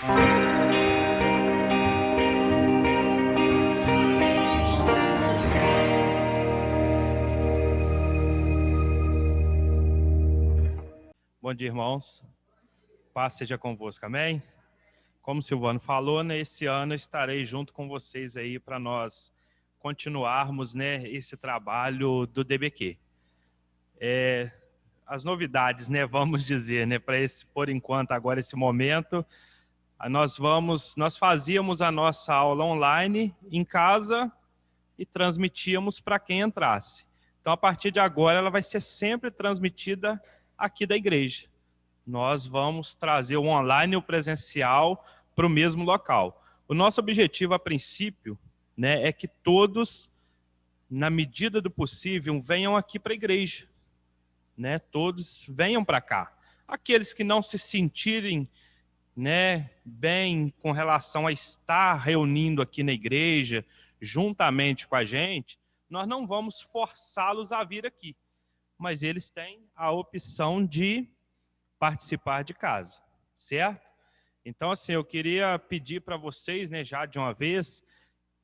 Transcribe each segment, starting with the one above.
Bom dia, irmãos. Paz seja convosco, amém? Como o Silvano falou, né, esse ano eu estarei junto com vocês aí para nós continuarmos, né, esse trabalho do DBQ. As novidades, né, vamos dizer, né, para esse, por enquanto, agora esse momento, nós fazíamos a nossa aula online em casa e transmitíamos para quem entrasse. Então, a partir de agora, ela vai ser sempre transmitida aqui da igreja. Nós vamos trazer o online e o presencial para o mesmo local. O nosso objetivo, a princípio, né, é que todos, na medida do possível, venham aqui para a igreja. Né, todos venham para cá. Aqueles que não se sentirem, né, bem com relação a estar reunindo aqui na igreja, juntamente com a gente, nós não vamos forçá-los a vir aqui. Mas eles têm a opção de participar de casa, certo? Então, assim, eu queria pedir para vocês, né, já de uma vez,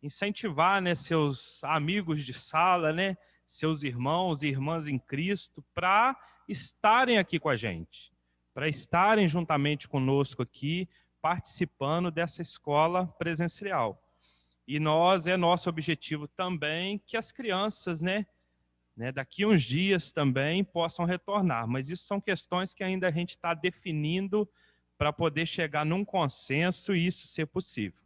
incentivar, né, seus amigos de sala, né, seus irmãos e irmãs em Cristo, para estarem aqui com a gente, para estarem juntamente conosco aqui, participando dessa escola presencial. E é nosso objetivo também que as crianças, né, daqui a uns dias também possam retornar. Mas isso são questões que ainda a gente está definindo para poder chegar num consenso e isso ser possível.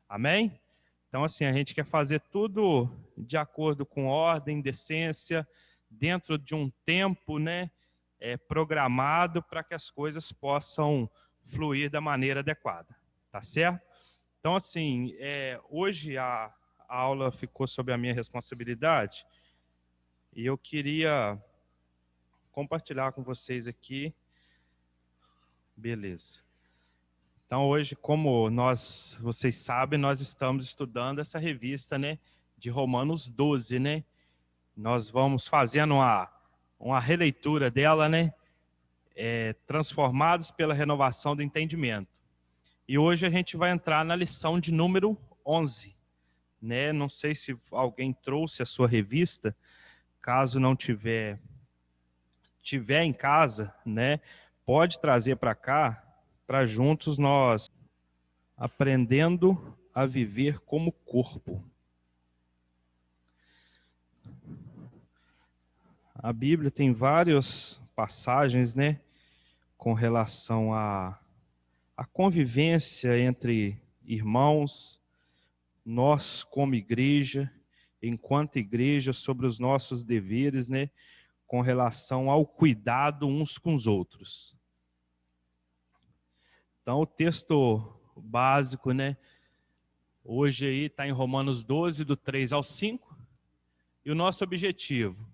Amém? Então, assim, a gente quer fazer tudo de acordo com ordem, decência, dentro de um tempo, né, programado para que as coisas possam fluir da maneira adequada. Tá certo? Então, assim, hoje a aula ficou sob a minha responsabilidade e eu queria compartilhar com vocês aqui. Beleza. Então, hoje, como vocês sabem, nós estamos estudando essa revista, né, de Romanos 12, né? Nós vamos fazendo uma releitura dela, né, transformados pela renovação do entendimento. E hoje a gente vai entrar na lição de número 11, né? Não sei se alguém trouxe a sua revista, caso não tiver em casa, né, pode trazer para cá, para juntos nós aprendendo a viver como corpo. A Bíblia tem várias passagens, né, com relação à convivência entre irmãos, nós como igreja, enquanto igreja, sobre os nossos deveres, né, com relação ao cuidado uns com os outros. Então, o texto básico, né, hoje aí está em Romanos 12, do 3 ao 5, e o nosso objetivo,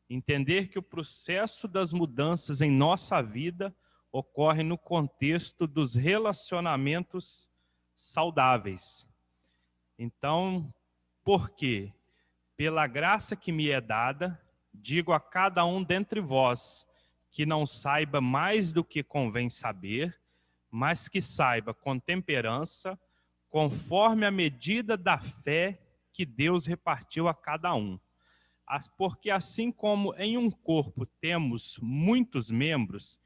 entender que o processo das mudanças em nossa vida ocorre no contexto dos relacionamentos saudáveis. Então, por quê? Pela graça que me é dada, digo a cada um dentre vós que não saiba mais do que convém saber, mas que saiba com temperança, conforme a medida da fé que Deus repartiu a cada um. Porque assim como em um corpo temos muitos membros,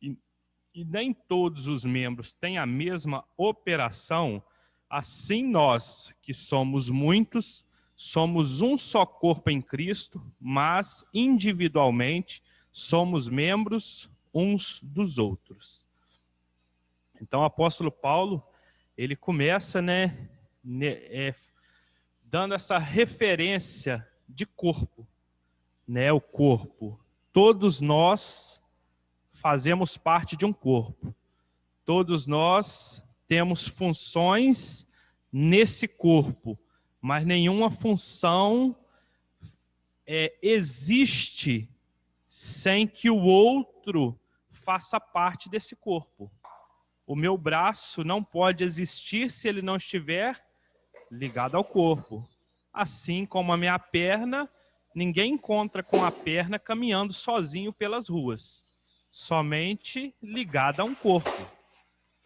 e nem todos os membros têm a mesma operação, assim nós, que somos muitos, somos um só corpo em Cristo, mas individualmente somos membros uns dos outros. Então o apóstolo Paulo, ele começa, né, dando essa referência de corpo, né, o corpo. Todos nós fazemos parte de um corpo. Todos nós temos funções nesse corpo, mas nenhuma função existe sem que o outro faça parte desse corpo. O meu braço não pode existir se ele não estiver ligado ao corpo. Assim como a minha perna, ninguém encontra com a perna caminhando sozinho pelas ruas. Somente ligada a um corpo.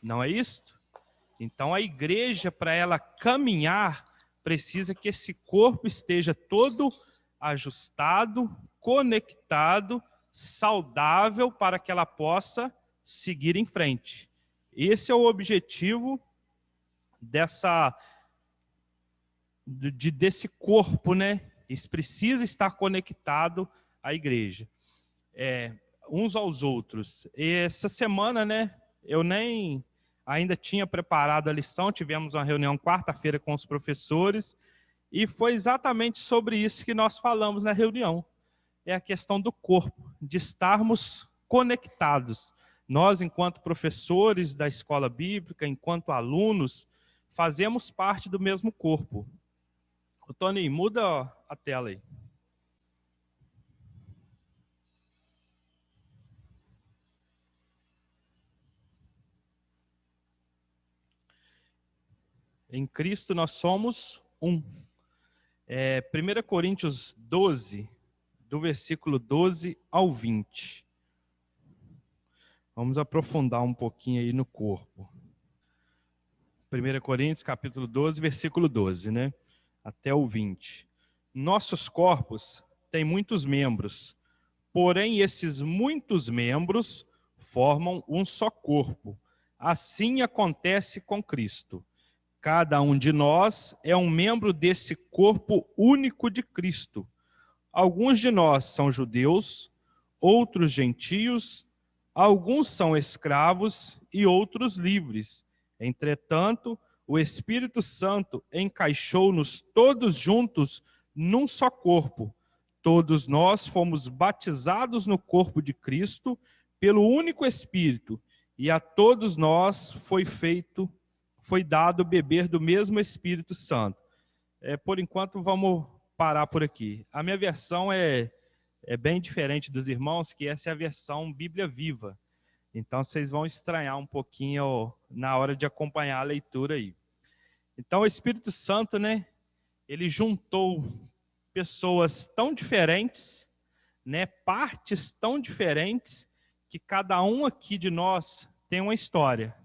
Não é isto? Então, a igreja, para ela caminhar, precisa que esse corpo esteja todo ajustado, conectado, saudável, para que ela possa seguir em frente. Esse é o objetivo desse corpo, né? Isso precisa estar conectado à igreja, uns aos outros. E essa semana, né? Eu nem ainda tinha preparado a lição. Tivemos uma reunião quarta-feira com os professores e foi exatamente sobre isso que nós falamos na reunião. É a questão do corpo, de estarmos conectados. Nós, enquanto professores da escola bíblica, enquanto alunos, fazemos parte do mesmo corpo. Ô, Tony, muda a tela aí. Em Cristo nós somos um. 1 Coríntios 12, do versículo 12 ao 20. Vamos aprofundar um pouquinho aí no corpo. 1 Coríntios, capítulo 12, versículo 12, né? Até o 20. Nossos corpos têm muitos membros, porém esses muitos membros formam um só corpo. Assim acontece com Cristo. Cada um de nós é um membro desse corpo único de Cristo. Alguns de nós são judeus, outros gentios, alguns são escravos e outros livres. Entretanto, o Espírito Santo encaixou-nos todos juntos num só corpo. Todos nós fomos batizados no corpo de Cristo pelo único Espírito, e a todos nós foi dado beber do mesmo Espírito Santo. Por enquanto, vamos parar por aqui. A minha versão é bem diferente dos irmãos, que essa é a versão Bíblia Viva. Então, vocês vão estranhar um pouquinho na hora de acompanhar a leitura aí. Então, o Espírito Santo, né, ele juntou pessoas tão diferentes, né, partes tão diferentes, que cada um aqui de nós tem uma história.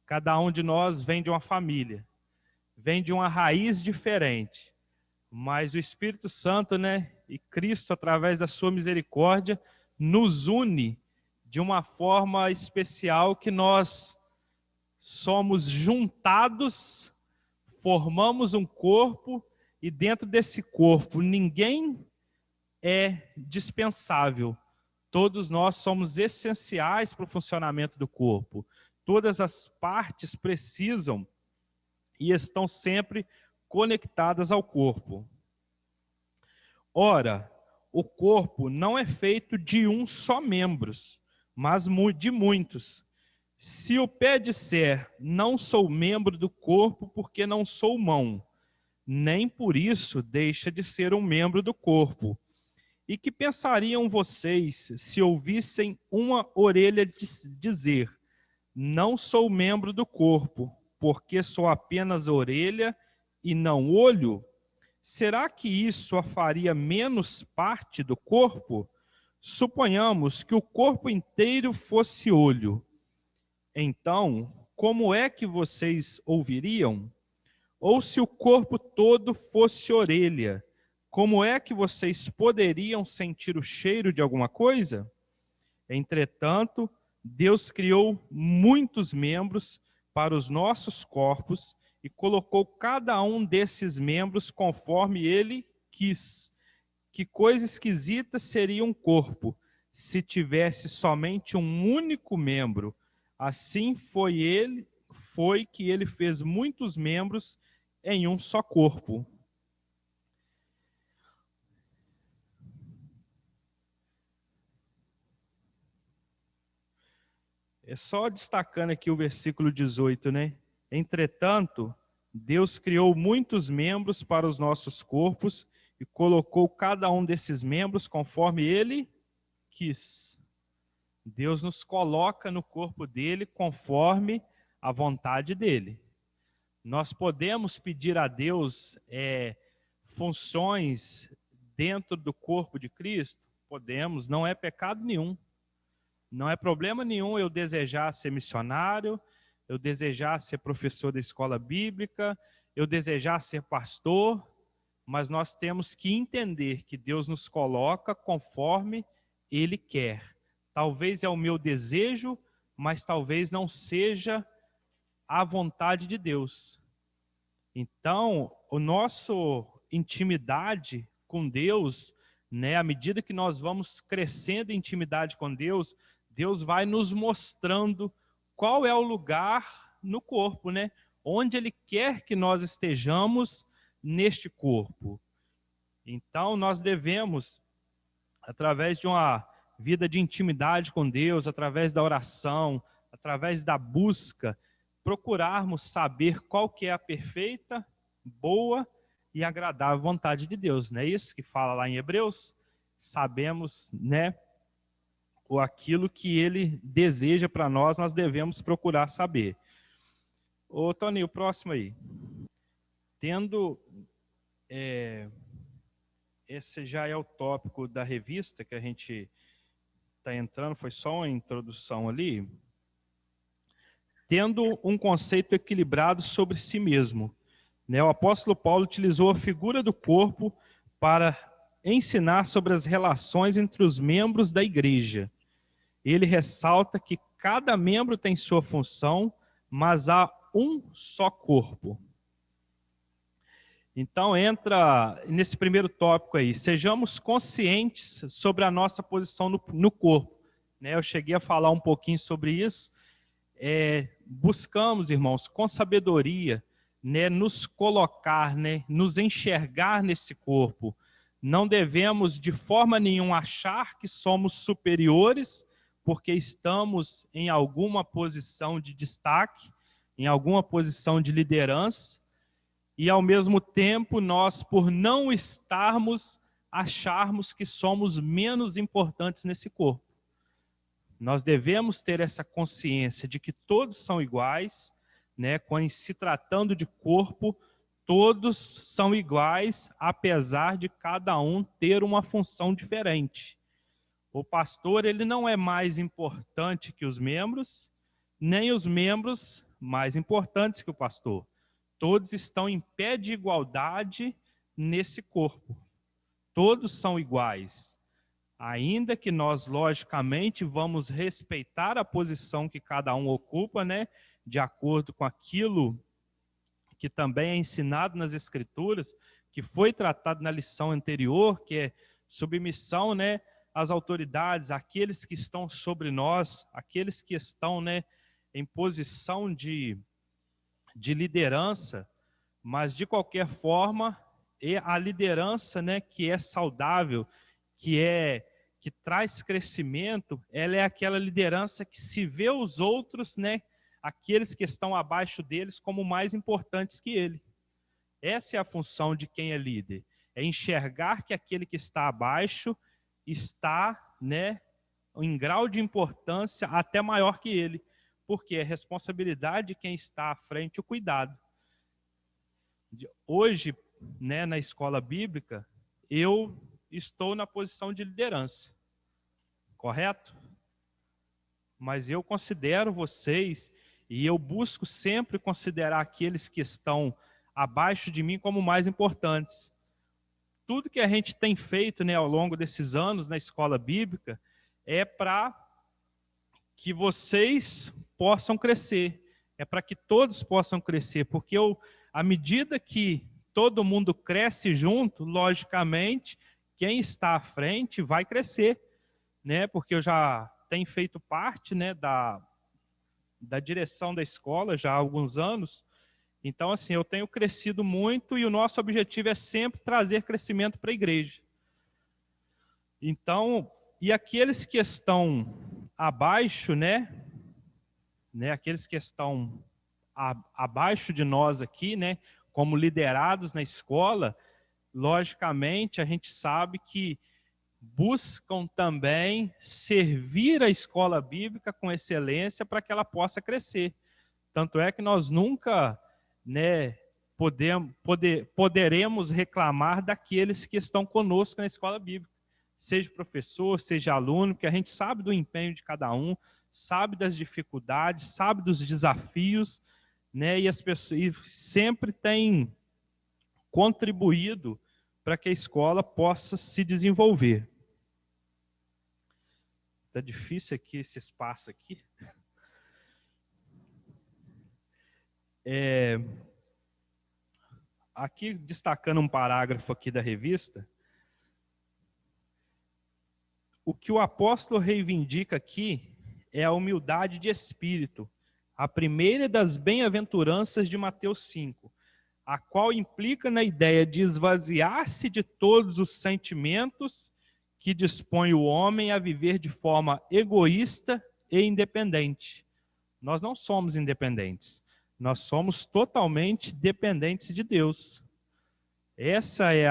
Cada um de nós vem de uma família, vem de uma raiz diferente. Mas o Espírito Santo, né, e Cristo, através da sua misericórdia, nos une de uma forma especial, que nós somos juntados, formamos um corpo, e dentro desse corpo ninguém é dispensável. Todos nós somos essenciais para o funcionamento do corpo. Todas as partes precisam e estão sempre conectadas ao corpo. Ora, o corpo não é feito de um só membro, mas de muitos. Se o pé disser, não sou membro do corpo porque não sou mão, nem por isso deixa de ser um membro do corpo. E que pensariam vocês se ouvissem uma orelha dizer, não sou membro do corpo, porque sou apenas orelha e não olho? Será que isso a faria menos parte do corpo? Suponhamos que o corpo inteiro fosse olho. Então, como é que vocês ouviriam? Ou se o corpo todo fosse orelha, como é que vocês poderiam sentir o cheiro de alguma coisa? Entretanto, Deus criou muitos membros para os nossos corpos e colocou cada um desses membros conforme Ele quis. Que coisa esquisita seria um corpo se tivesse somente um único membro. Assim foi que Ele fez muitos membros em um só corpo. É só destacando aqui o versículo 18, né? Entretanto, Deus criou muitos membros para os nossos corpos e colocou cada um desses membros conforme Ele quis. Deus nos coloca no corpo dele conforme a vontade dele. Nós podemos pedir a Deus funções dentro do corpo de Cristo? Podemos, não é pecado nenhum. Não é problema nenhum eu desejar ser missionário, eu desejar ser professor da escola bíblica, eu desejar ser pastor, mas nós temos que entender que Deus nos coloca conforme Ele quer. Talvez é o meu desejo, mas talvez não seja a vontade de Deus. Então, o nosso intimidade com Deus, né, à medida que nós vamos crescendo em intimidade com Deus, Deus vai nos mostrando qual é o lugar no corpo, né? Onde Ele quer que nós estejamos neste corpo. Então, nós devemos, através de uma vida de intimidade com Deus, através da oração, através da busca, procurarmos saber qual que é a perfeita, boa e agradável vontade de Deus. Não é isso que fala lá em Hebreus? Sabemos, né, aquilo que Ele deseja para nós, nós devemos procurar saber. Ô, Tony, o próximo aí. Tendo... esse já é o tópico da revista que a gente está entrando, foi só uma introdução ali. Tendo um conceito equilibrado sobre si mesmo. Né? O apóstolo Paulo utilizou a figura do corpo para ensinar sobre as relações entre os membros da igreja. Ele ressalta que cada membro tem sua função, mas há um só corpo. Então entra nesse primeiro tópico aí, sejamos conscientes sobre a nossa posição no corpo. Né? Eu cheguei a falar um pouquinho sobre isso. Buscamos, irmãos, com sabedoria, né, nos colocar, né, nos enxergar nesse corpo. Não devemos de forma nenhuma achar que somos superiores porque estamos em alguma posição de destaque, em alguma posição de liderança, e ao mesmo tempo nós, por não estarmos, acharmos que somos menos importantes nesse corpo. Nós devemos ter essa consciência de que todos são iguais, né? Quando se tratando de corpo, todos são iguais, apesar de cada um ter uma função diferente. O pastor, ele não é mais importante que os membros, nem os membros mais importantes que o pastor. Todos estão em pé de igualdade nesse corpo. Todos são iguais. Ainda que nós, logicamente, vamos respeitar a posição que cada um ocupa, né? De acordo com aquilo que também é ensinado nas Escrituras, que foi tratado na lição anterior, que é submissão, né, às autoridades, aqueles que estão sobre nós, aqueles que estão, né, em posição de liderança, mas de qualquer forma, a liderança, né, que é saudável, que traz crescimento, ela é aquela liderança que se vê os outros, né, aqueles que estão abaixo deles, como mais importantes que ele. Essa é a função de quem é líder, é enxergar que aquele que está abaixo está, né, em grau de importância até maior que ele, porque é responsabilidade de quem está à frente o cuidado. Hoje, né, na escola bíblica, eu estou na posição de liderança, correto? Mas eu considero vocês, e eu busco sempre considerar aqueles que estão abaixo de mim como mais importantes. Tudo que a gente tem feito, né, ao longo desses anos na escola bíblica é para que vocês possam crescer, é para que todos possam crescer, porque à medida que todo mundo cresce junto, logicamente, quem está à frente vai crescer, né? Porque eu já tenho feito parte, né, da direção da escola já há alguns anos, então assim, eu tenho crescido muito e o nosso objetivo é sempre trazer crescimento para a igreja. Então, e aqueles que estão abaixo, né, aqueles que estão abaixo de nós aqui, né, como liderados na escola, logicamente a gente sabe que buscam também servir a escola bíblica com excelência para que ela possa crescer. Tanto é que nós nunca, né, poderemos reclamar daqueles que estão conosco na escola bíblica, seja professor, seja aluno, porque a gente sabe do empenho de cada um, sabe das dificuldades, sabe dos desafios, né? E as pessoas sempre tem contribuído para que a escola possa se desenvolver. Está difícil aqui esse espaço aqui. Aqui destacando um parágrafo aqui da revista, o que o apóstolo reivindica aqui é a humildade de espírito, a primeira das bem-aventuranças de Mateus 5, a qual implica na ideia de esvaziar-se de todos os sentimentos que dispõe o homem a viver de forma egoísta e independente. Nós não somos independentes, nós somos totalmente dependentes de Deus. Essa é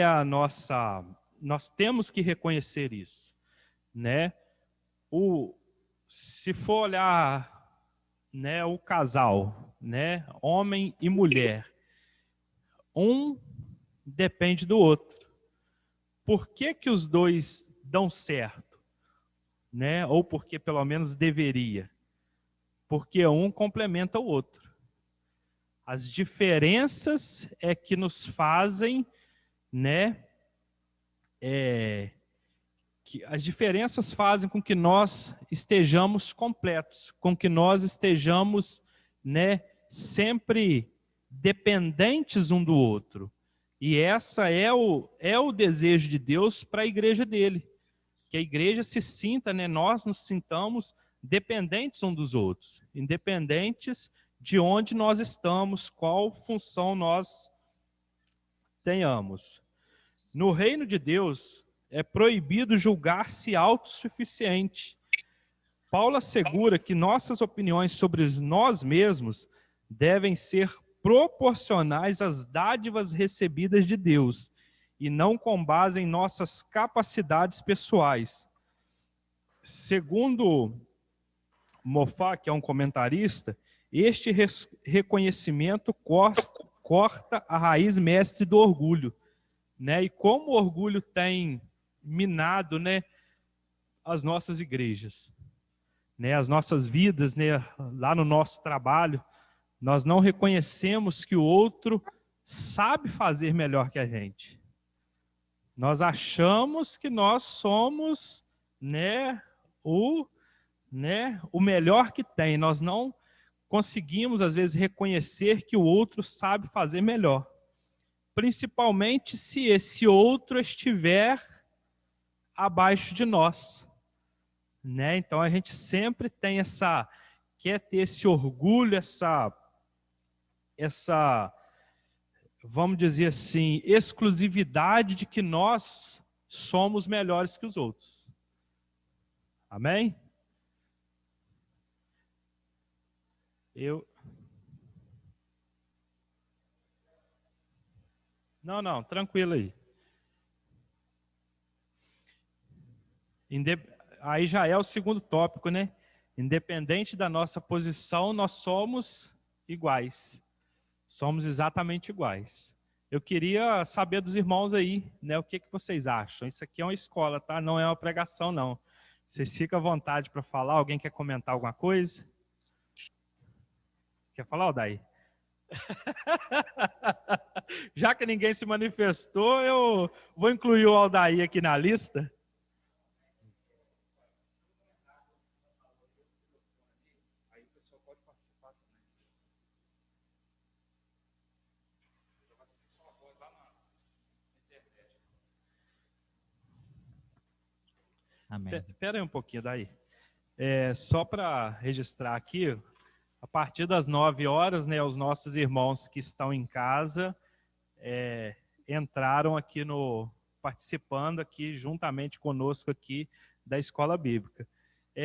a nossa... Nós temos que reconhecer isso, né? Se for olhar, né, o casal, né, homem e mulher, um depende do outro. Por que que os dois dão certo? Né? Ou porque pelo menos deveria? Porque um complementa o outro. As diferenças é que nos fazem, né, as diferenças fazem com que nós estejamos completos, com que nós estejamos, né, sempre dependentes um do outro. E essa é o desejo de Deus para a igreja dele. Que a igreja se sinta, né, nós nos sintamos dependentes um dos outros, independentes de onde nós estamos, qual função nós tenhamos. No reino de Deus, é proibido julgar-se autossuficiente. Paulo assegura que nossas opiniões sobre nós mesmos devem ser proporcionais às dádivas recebidas de Deus e não com base em nossas capacidades pessoais. Segundo Moffat, que é um comentarista, este reconhecimento corta a raiz mestre do orgulho, né? E como o orgulho tem minado, né, as nossas igrejas, né, as nossas vidas, né, lá no nosso trabalho, nós não reconhecemos que o outro sabe fazer melhor que a gente. Nós achamos que nós somos, né, o melhor que tem. Nós não conseguimos, às vezes, reconhecer que o outro sabe fazer melhor. Principalmente se esse outro estiver abaixo de nós, né? Então a gente sempre tem quer ter esse orgulho, essa, vamos dizer assim, exclusividade de que nós somos melhores que os outros. Amém? Não, tranquilo aí. Aí já é o segundo tópico, né? Independente da nossa posição, nós somos iguais. Somos exatamente iguais. Eu queria saber dos irmãos aí, né? O que vocês acham? Isso aqui é uma escola, tá? Não é uma pregação, não. Vocês ficam à vontade para falar. Alguém quer comentar alguma coisa? Quer falar, Aldair? Já que ninguém se manifestou, eu vou incluir o Aldair aqui na lista. Aí o pessoal pode participar também. Amém. Espera aí um pouquinho, daí. Só para registrar aqui, a partir das 9 horas, né, os nossos irmãos que estão em casa entraram aqui participando aqui juntamente conosco aqui da Escola Bíblica.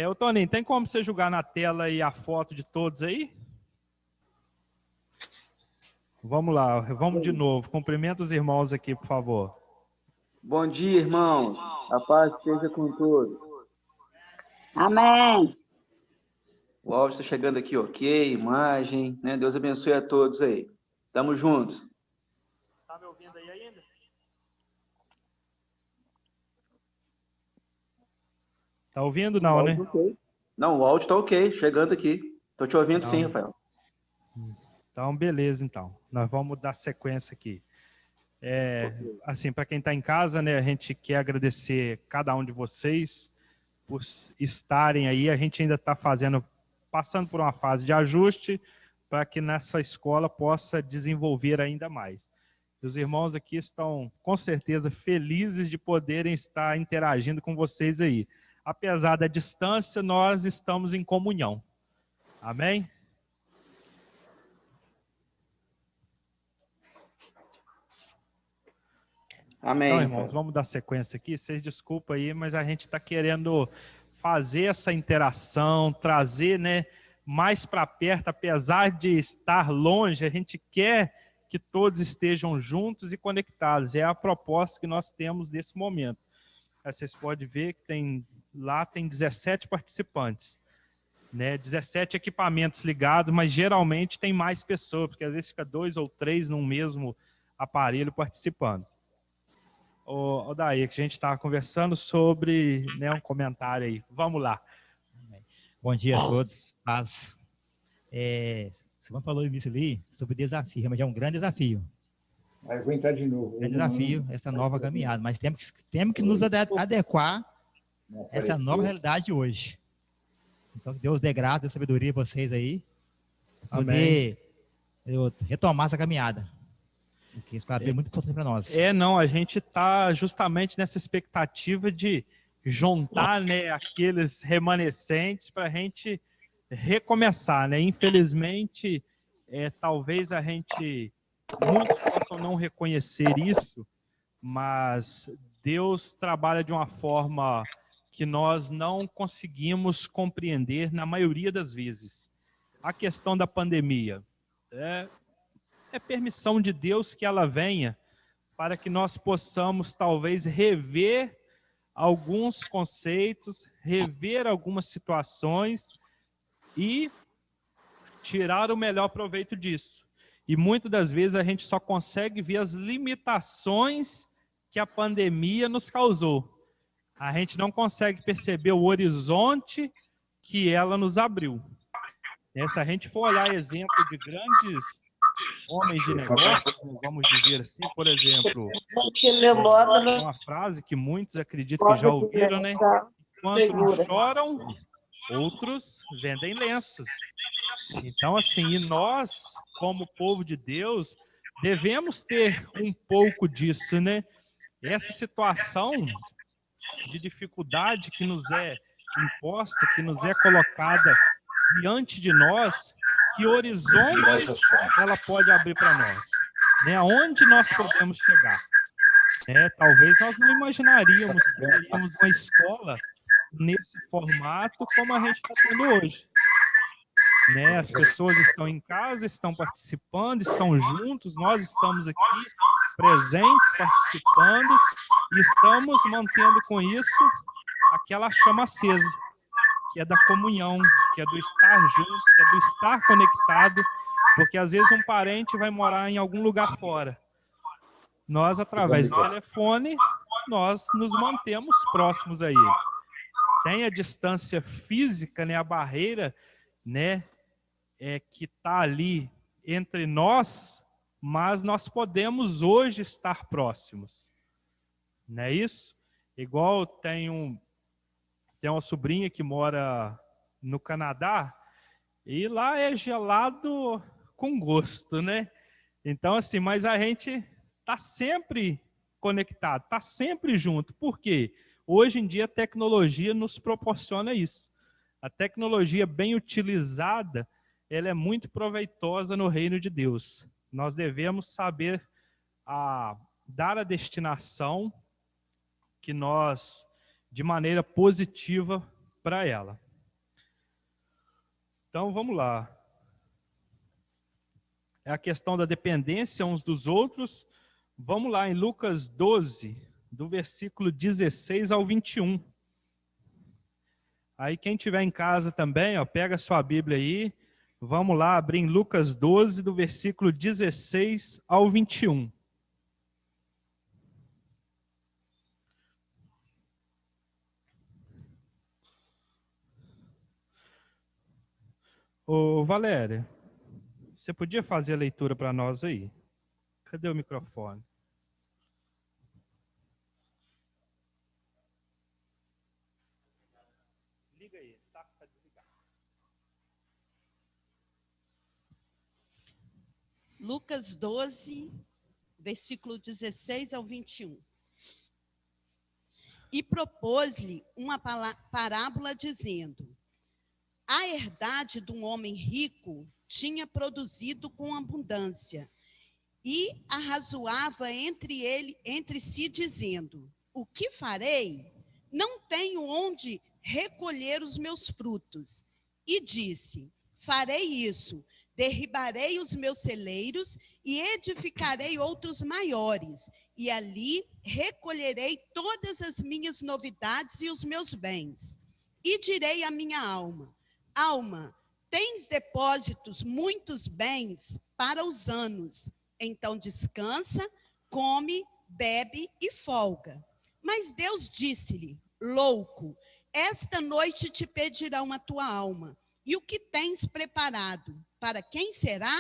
Ô Toninho, tem como você jogar na tela aí a foto de todos aí? Vamos lá, vamos de novo. Cumprimenta os irmãos aqui, por favor. Bom dia, irmãos. A paz seja com todos. Amém. O áudio está chegando aqui, ok, imagem, né? Deus abençoe a todos aí. Tamo juntos. Tá me ouvindo aí ainda? Tá ouvindo? Não, né? Okay. Não, o áudio tá ok, chegando aqui. Tô te ouvindo Então, sim, Rafael. Então, beleza, então. Nós vamos dar sequência aqui. Assim, para quem está em casa, né, a gente quer agradecer cada um de vocês por estarem aí. A gente ainda está passando por uma fase de ajuste para que nessa escola possa desenvolver ainda mais. Os irmãos aqui estão, com certeza, felizes de poderem estar interagindo com vocês aí. Apesar da distância, nós estamos em comunhão. Amém? Amém. Então, irmãos, vamos dar sequência aqui. Vocês desculpem aí, mas a gente está querendo fazer essa interação, trazer, né, mais para perto, apesar de estar longe, a gente quer que todos estejam juntos e conectados. É a proposta que nós temos nesse momento. Vocês podem ver que lá tem 17 participantes, né? 17 equipamentos ligados, mas geralmente tem mais pessoas, porque às vezes fica 2 ou 3 num mesmo aparelho participando. O Daí, que a gente estava conversando sobre, né, um comentário aí. Vamos lá. Bom dia a todos. Paz. Você falou no início ali sobre desafio, mas é um grande desafio. Aí eu vou entrar de novo. Grande desafio, essa nova caminhada. Mas temos que nos adequar a essa nova realidade de hoje. Então, que Deus dê graça, dê sabedoria a vocês aí, para poder retomar essa caminhada. Porque isso vai abrir muito importante para nós. Não, a gente está justamente nessa expectativa de juntar, né, aqueles remanescentes para a gente recomeçar, né? Infelizmente, talvez muitos possam não reconhecer isso, mas Deus trabalha de uma forma que nós não conseguimos compreender na maioria das vezes. A questão da pandemia é permissão de Deus que ela venha para que nós possamos talvez rever alguns conceitos, rever algumas situações e tirar o melhor proveito disso. E muitas das vezes a gente só consegue ver as limitações que a pandemia nos causou. A gente não consegue perceber o horizonte que ela nos abriu. Se a gente for olhar exemplo de grandes homens de negócios, vamos dizer assim, por exemplo, uma frase que muitos acreditam que já ouviram, né? Enquanto uns choram, outros vendem lenços. Então, assim, e nós, como povo de Deus, devemos ter um pouco disso, né? Essa situação de dificuldade que nos é imposta, que nos é colocada diante de nós, que horizontes ela pode abrir para nós, né? Aonde nós podemos chegar? Talvez nós não imaginaríamos que teríamos uma escola nesse formato como a gente está tendo hoje. Né? As pessoas estão em casa, estão participando, estão juntos, nós estamos aqui presentes, participando, e estamos mantendo com isso aquela chama acesa, que é da comunhão, que é do estar junto, que é do estar conectado, porque às vezes um parente vai morar em algum lugar fora. Nós, através do telefone, nós nos mantemos próximos a ele. Tem a distância física, né, a barreira, né, que está ali entre nós, mas nós podemos hoje estar próximos. Não é isso? Igual tem uma sobrinha que mora no Canadá, e lá é gelado com gosto, né? Então, assim, mas a gente está sempre conectado, está sempre junto. Por quê? Hoje em dia a tecnologia nos proporciona isso. A tecnologia bem utilizada, ela é muito proveitosa no reino de Deus. Nós devemos saber dar a destinação que nós, de maneira positiva, para ela. Então, vamos lá. É a questão da dependência uns dos outros. Vamos lá em Lucas 12, do versículo 16 ao 21. Aí quem estiver em casa também, pega a sua Bíblia aí. Vamos lá abrir em Lucas 12, do versículo 16 ao 21. Ô, Valéria, você podia fazer a leitura para nós aí? Cadê o microfone? Liga aí, tá desligado. Lucas 12, versículo 16 ao 21. E propôs-lhe uma parábola dizendo: a herdade de um homem rico tinha produzido com abundância, e arrazoava entre si, dizendo: o que farei? Não tenho onde recolher os meus frutos. E disse: farei isso, derribarei os meus celeiros e edificarei outros maiores, e ali recolherei todas as minhas novidades e os meus bens. E direi à minha alma: alma, tens depósitos, muitos bens para os anos. Então descansa, come, bebe e folga. Mas Deus disse-lhe: louco, esta noite te pedirão a tua alma. E o que tens preparado? Para quem será?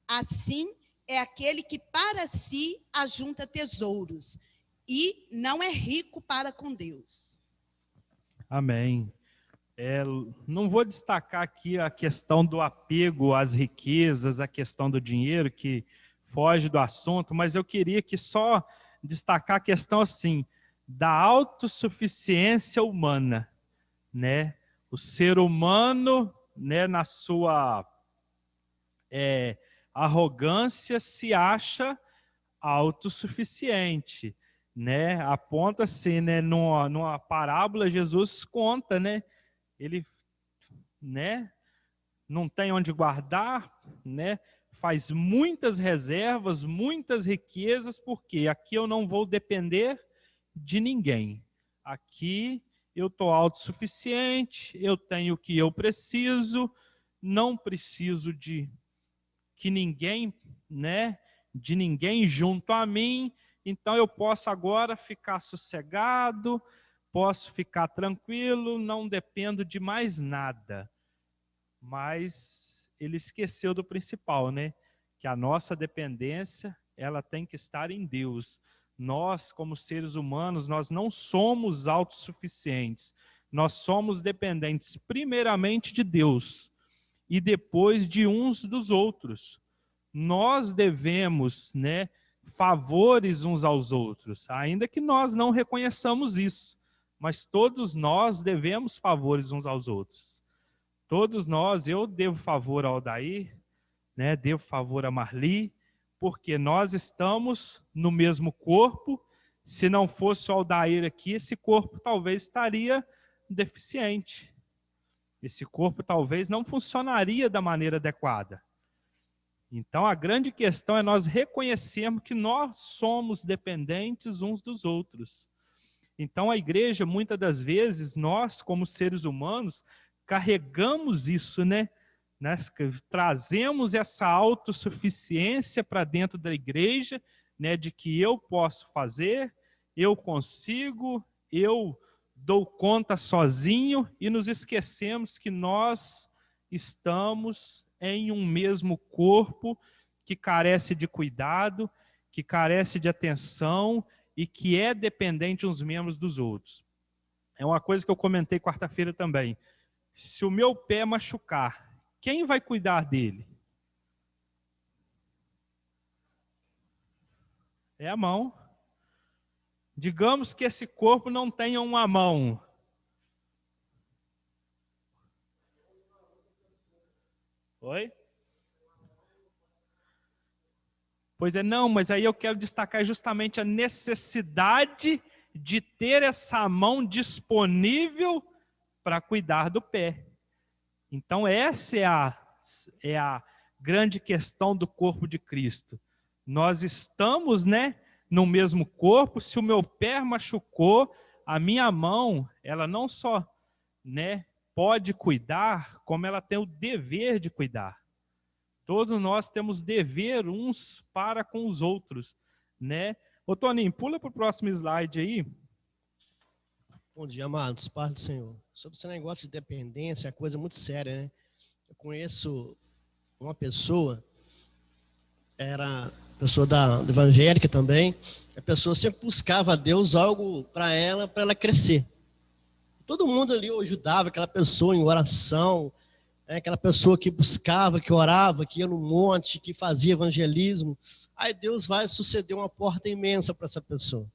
Assim é aquele que para si ajunta tesouros e não é rico para com Deus. Amém. Não vou destacar aqui a questão do apego às riquezas, a questão do dinheiro, que foge do assunto, mas eu queria que só destacar a questão assim, da autossuficiência humana, né? O ser humano, né, na sua arrogância, se acha autossuficiente, né? Aponta-se, né, numa parábola, Jesus conta, né? Ele, né, não tem onde guardar, né? Faz muitas reservas, muitas riquezas, porque aqui eu não vou depender de ninguém. Aqui eu estou autossuficiente, eu tenho o que eu preciso, não preciso de que ninguém, né, de ninguém junto a mim, então eu posso agora ficar sossegado, posso ficar tranquilo, não dependo de mais nada. Mas ele esqueceu do principal, né? Que a nossa dependência, ela tem que estar em Deus. Nós, como seres humanos, nós não somos autossuficientes. Nós somos dependentes primeiramente de Deus e depois de uns dos outros. Nós devemos, né, favores uns aos outros, ainda que nós não reconheçamos isso, mas todos nós devemos favores uns aos outros. Todos nós, eu devo favor ao Aldair, né, devo favor a Marli, porque nós estamos no mesmo corpo. Se não fosse o Aldair aqui, esse corpo talvez estaria deficiente. Esse corpo talvez não funcionaria da maneira adequada. Então a grande questão é nós reconhecermos que nós somos dependentes uns dos outros. Então a igreja, muitas das vezes, nós como seres humanos, carregamos isso, né? Trazemos essa autossuficiência para dentro da igreja, né? De que eu posso fazer, eu consigo, eu dou conta sozinho, e nos esquecemos que nós estamos em um mesmo corpo que carece de cuidado, que carece de atenção e que é dependente uns membros dos outros. É uma coisa que eu comentei quarta-feira também. Se o meu pé machucar, quem vai cuidar dele? É a mão. Digamos que esse corpo não tenha uma mão. Oi? Pois é, não, mas aí eu quero destacar justamente a necessidade de ter essa mão disponível para cuidar do pé. Então essa é a grande questão do corpo de Cristo. Nós estamos, né, no mesmo corpo. Se o meu pé machucou, a minha mão, ela não só, né, pode cuidar, como ela tem o dever de cuidar. Todos nós temos dever uns para com os outros, né? Ô Toninho, pula para o próximo slide aí. Bom dia, amados, paz do Senhor. Sobre esse negócio de dependência, é coisa muito séria, né? Eu conheço uma pessoa, era pessoa do evangélica também, a pessoa sempre buscava a Deus algo para ela crescer. Todo mundo ali ajudava aquela pessoa em oração, aquela pessoa que buscava, que orava, que ia no monte, que fazia evangelismo. Aí Deus vai suceder uma porta imensa para essa pessoa.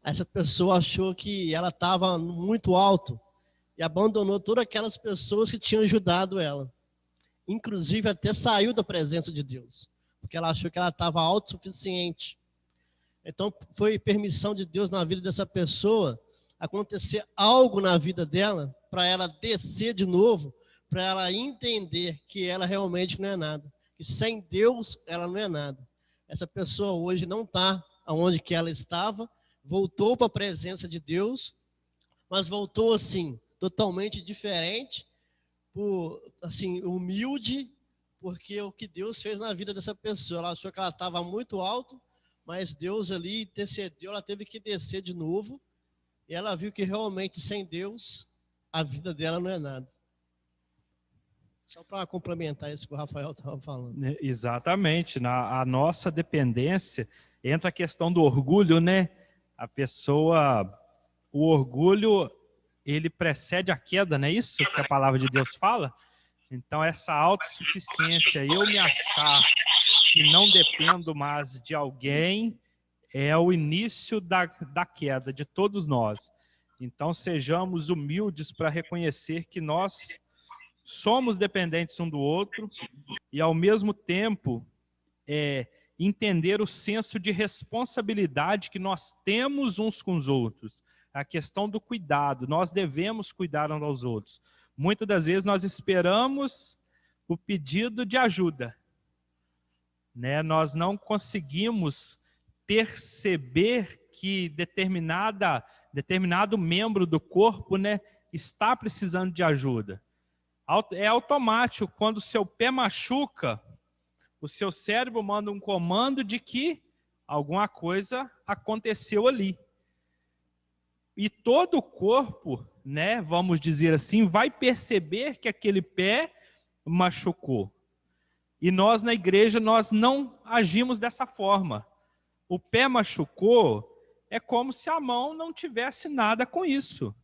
Essa pessoa achou que ela estava muito alto e abandonou todas aquelas pessoas que tinham ajudado ela. Inclusive até saiu da presença de Deus, porque ela achou que ela estava autossuficiente. Então foi permissão de Deus na vida dessa pessoa acontecer algo na vida dela para ela descer de novo, para ela entender que ela realmente não é nada, que sem Deus ela não é nada. Essa pessoa hoje não está onde que ela estava, voltou para a presença de Deus, mas voltou assim, totalmente diferente, assim, humilde, porque o que Deus fez na vida dessa pessoa, ela achou que ela estava muito alto, mas Deus ali intercedeu, ela teve que descer de novo, e ela viu que realmente sem Deus, a vida dela não é nada. Só para complementar isso que o Rafael estava falando. Exatamente. A nossa dependência, entra a questão do orgulho, né? A pessoa, o orgulho, ele precede a queda, não é isso que a palavra de Deus fala? Então, essa autossuficiência, eu me achar que não dependo mais de alguém, é o início da queda de todos nós. Então, sejamos humildes para reconhecer que nós somos dependentes um do outro e, ao mesmo tempo, entender o senso de responsabilidade que nós temos uns com os outros. A questão do cuidado, nós devemos cuidar uns aos outros. Muitas das vezes nós esperamos o pedido de ajuda, né? Nós não conseguimos perceber que determinado membro do corpo, né, está precisando de ajuda. É automático, quando o seu pé machuca, o seu cérebro manda um comando de que alguma coisa aconteceu ali. E todo o corpo, né, vamos dizer assim, vai perceber que aquele pé machucou. E nós na igreja, nós não agimos dessa forma. O pé machucou, é como se a mão não tivesse nada com isso.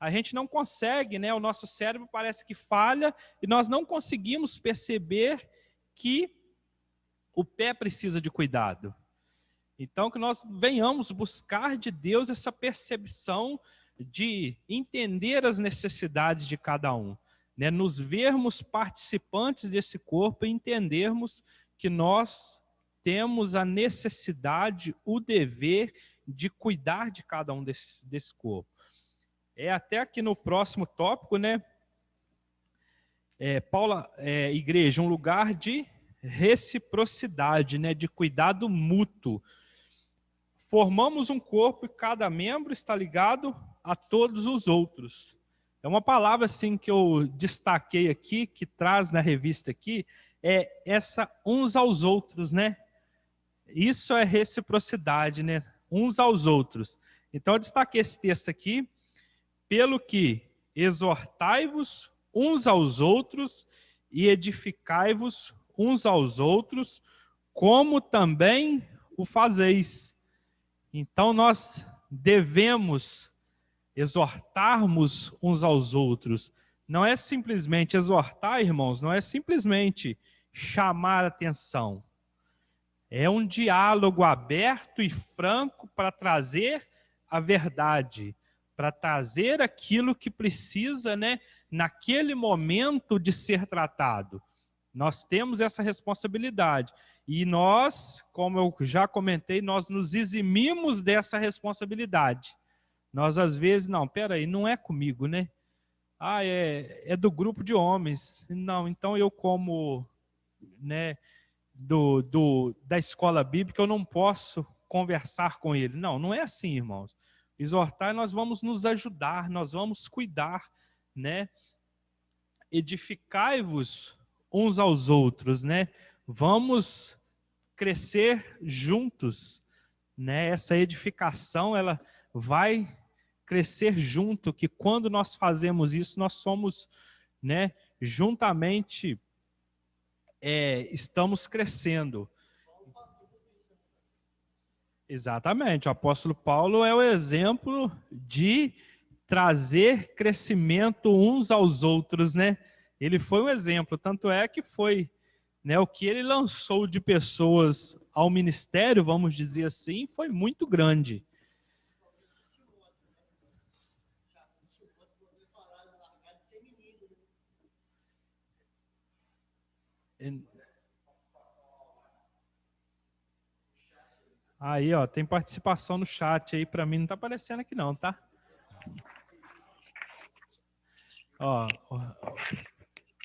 A gente não consegue, né? O nosso cérebro parece que falha e nós não conseguimos perceber que o pé precisa de cuidado. Então, que nós venhamos buscar de Deus essa percepção de entender as necessidades de cada um, né? Nos vermos participantes desse corpo e entendermos que nós temos a necessidade, o dever de cuidar de cada um desse corpo. Até aqui no próximo tópico, né? Igreja, um lugar de reciprocidade, né? De cuidado mútuo. Formamos um corpo e cada membro está ligado a todos os outros. É uma palavra assim que eu destaquei aqui, que traz na revista aqui, é essa uns aos outros, né? Isso é reciprocidade, né? Uns aos outros. Então eu destaquei esse texto aqui, pelo que exortai-vos uns aos outros e edificai-vos uns aos outros, como também o fazeis. Então nós devemos exortarmos uns aos outros. Não é simplesmente exortar, irmãos, não é simplesmente chamar atenção. É um diálogo aberto e franco para trazer a verdade, para trazer aquilo que precisa, né, naquele momento de ser tratado. Nós temos essa responsabilidade. E nós, como eu já comentei, nós nos eximimos dessa responsabilidade. Nós, às vezes, não é comigo, né? É do grupo de homens. Não, então eu como, né, da escola bíblica, eu não posso conversar com ele. Não é assim, irmãos. Exortar, nós vamos nos ajudar, nós vamos cuidar, né? Edificai-vos uns aos outros, né? Vamos crescer juntos, né? Essa edificação, ela vai crescer junto, que quando nós fazemos isso, nós somos, né, juntamente estamos crescendo. Exatamente, o apóstolo Paulo é o exemplo de trazer crescimento uns aos outros, né? Ele foi um exemplo, tanto é que foi, né, o que ele lançou de pessoas ao ministério, vamos dizer assim, foi muito grande. Aí, ó, tem participação no chat aí, para mim não tá aparecendo aqui não, tá? Ó,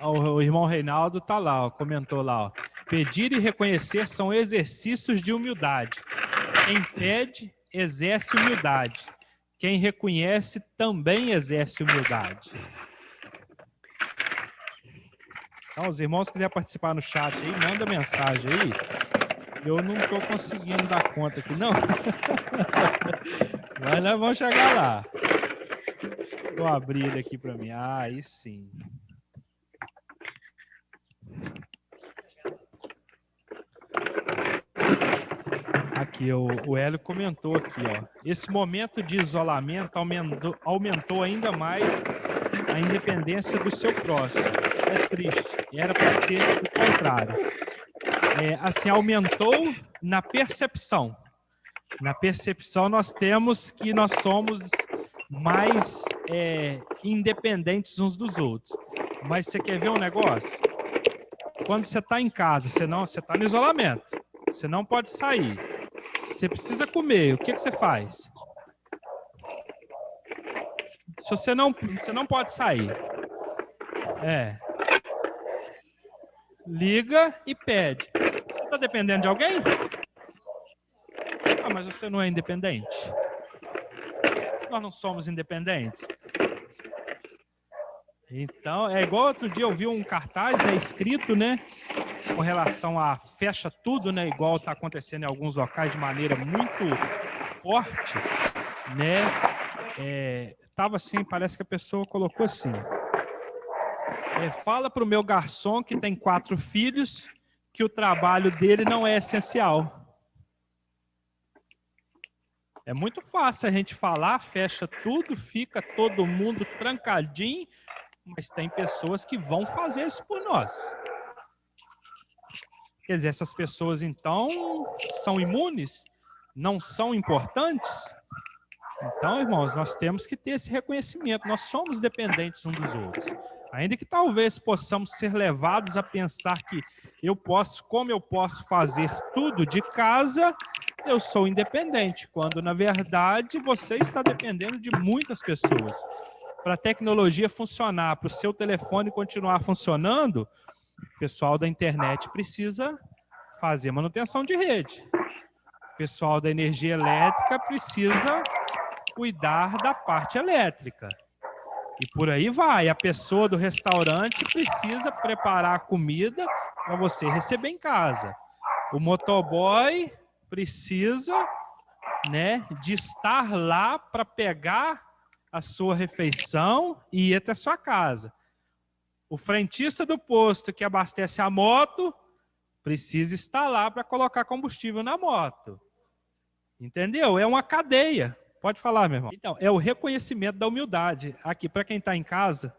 o irmão Reinaldo tá lá, ó, comentou lá, ó. Pedir e reconhecer são exercícios de humildade. Quem pede, exerce humildade. Quem reconhece, também exerce humildade. Então, os irmãos que quiserem participar no chat aí, manda mensagem aí. Eu não estou conseguindo dar conta aqui, não. Mas nós vamos chegar lá. Vou abrir ele aqui para mim. Ah, aí sim. Aqui, o Hélio comentou aqui, ó. Esse momento de isolamento aumentou ainda mais a independência do seu próximo. É triste. Era para ser o contrário. Assim, aumentou na percepção. Na percepção, nós temos que nós somos mais independentes uns dos outros. Mas você quer ver um negócio? Quando você está em casa, você está no isolamento, você não pode sair, você precisa comer, o que você faz? Se você não pode sair, liga e pede. Você está dependendo de alguém? Ah, mas você não é independente. Nós não somos independentes. Então, é igual outro dia eu vi um cartaz, né, escrito, né, com relação a fecha tudo, né, igual está acontecendo em alguns locais de maneira muito forte, né, tava assim, parece que a pessoa colocou assim, fala para o meu garçom que tem 4 filhos que o trabalho dele não é essencial. É muito fácil a gente falar, fecha tudo, fica todo mundo trancadinho, mas tem pessoas que vão fazer isso por nós. Quer dizer, essas pessoas, então, são imunes? Não são importantes? Então, irmãos, nós temos que ter esse reconhecimento. Nós somos dependentes uns dos outros. Ainda que talvez possamos ser levados a pensar que como eu posso fazer tudo de casa, eu sou independente, quando, na verdade, você está dependendo de muitas pessoas. Para a tecnologia funcionar, para o seu telefone continuar funcionando, o pessoal da internet precisa fazer manutenção de rede. O pessoal da energia elétrica precisa cuidar da parte elétrica. E por aí vai. A pessoa do restaurante precisa preparar a comida para você receber em casa. O motoboy precisa, né, de estar lá para pegar a sua refeição e ir até a sua casa. O frentista do posto que abastece a moto precisa estar lá para colocar combustível na moto. Entendeu? É uma cadeia. Pode falar, meu irmão. Então, é o reconhecimento da humildade. Aqui, para quem está em casa,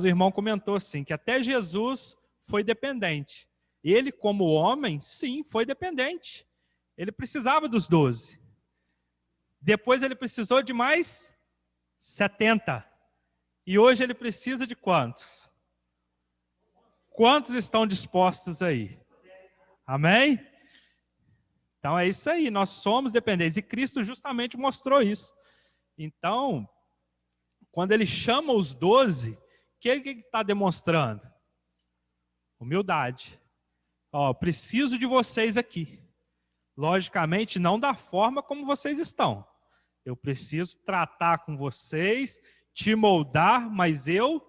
o irmão comentou assim, que até Jesus foi dependente. Ele, como homem, sim, foi dependente. Ele precisava dos 12. Depois ele precisou de mais 70. E hoje ele precisa de quantos? Quantos estão dispostos aí? Amém? Então é isso aí, nós somos dependentes. E Cristo justamente mostrou isso. Então, quando ele chama os 12, o que ele está demonstrando? Humildade. Ó, preciso de vocês aqui. Logicamente, não da forma como vocês estão. Eu preciso tratar com vocês, te moldar, mas eu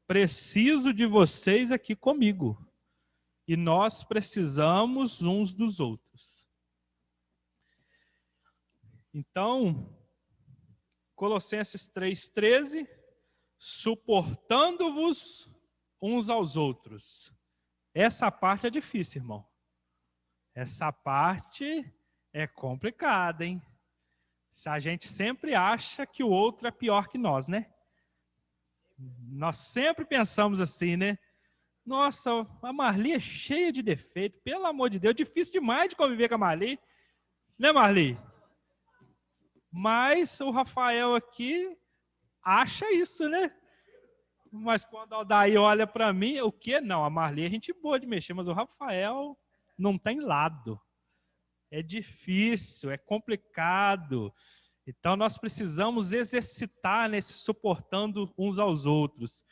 preciso de vocês aqui comigo. E nós precisamos uns dos outros. Então, Colossenses 3,13, suportando-vos uns aos outros. Essa parte é difícil, irmão. Essa parte é complicada, hein? Se a gente sempre acha que o outro é pior que nós, né? Nós sempre pensamos assim, né? Nossa, a Marli é cheia de defeito, pelo amor de Deus, difícil demais de conviver com a Marli. Né, Marli? Mas o Rafael aqui acha isso, né? Mas quando o Aldair olha para mim, o quê? Não, a Marli é gente boa de mexer, mas o Rafael não tem lado. É difícil, é complicado. Então nós precisamos exercitar nesse suportando uns aos outros.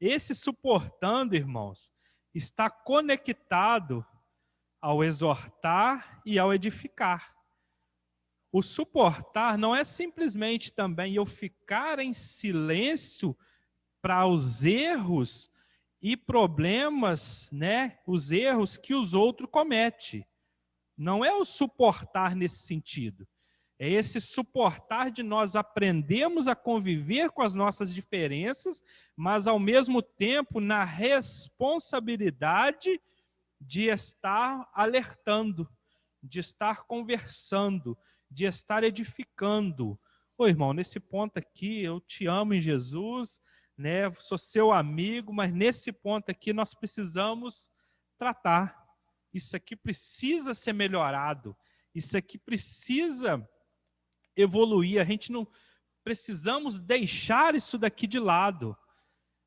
Esse suportando, irmãos, está conectado ao exortar e ao edificar. O suportar não é simplesmente também eu ficar em silêncio para os erros e problemas, né, os erros que os outros cometem. Não é o suportar nesse sentido. É esse suportar de nós aprendermos a conviver com as nossas diferenças, mas ao mesmo tempo na responsabilidade de estar alertando, de estar conversando, de estar edificando. Ô irmão, nesse ponto aqui, eu te amo em Jesus, né? Sou seu amigo, mas nesse ponto aqui nós precisamos tratar. Isso aqui precisa ser melhorado. Isso aqui precisa evoluir. A gente não precisamos deixar isso daqui de lado.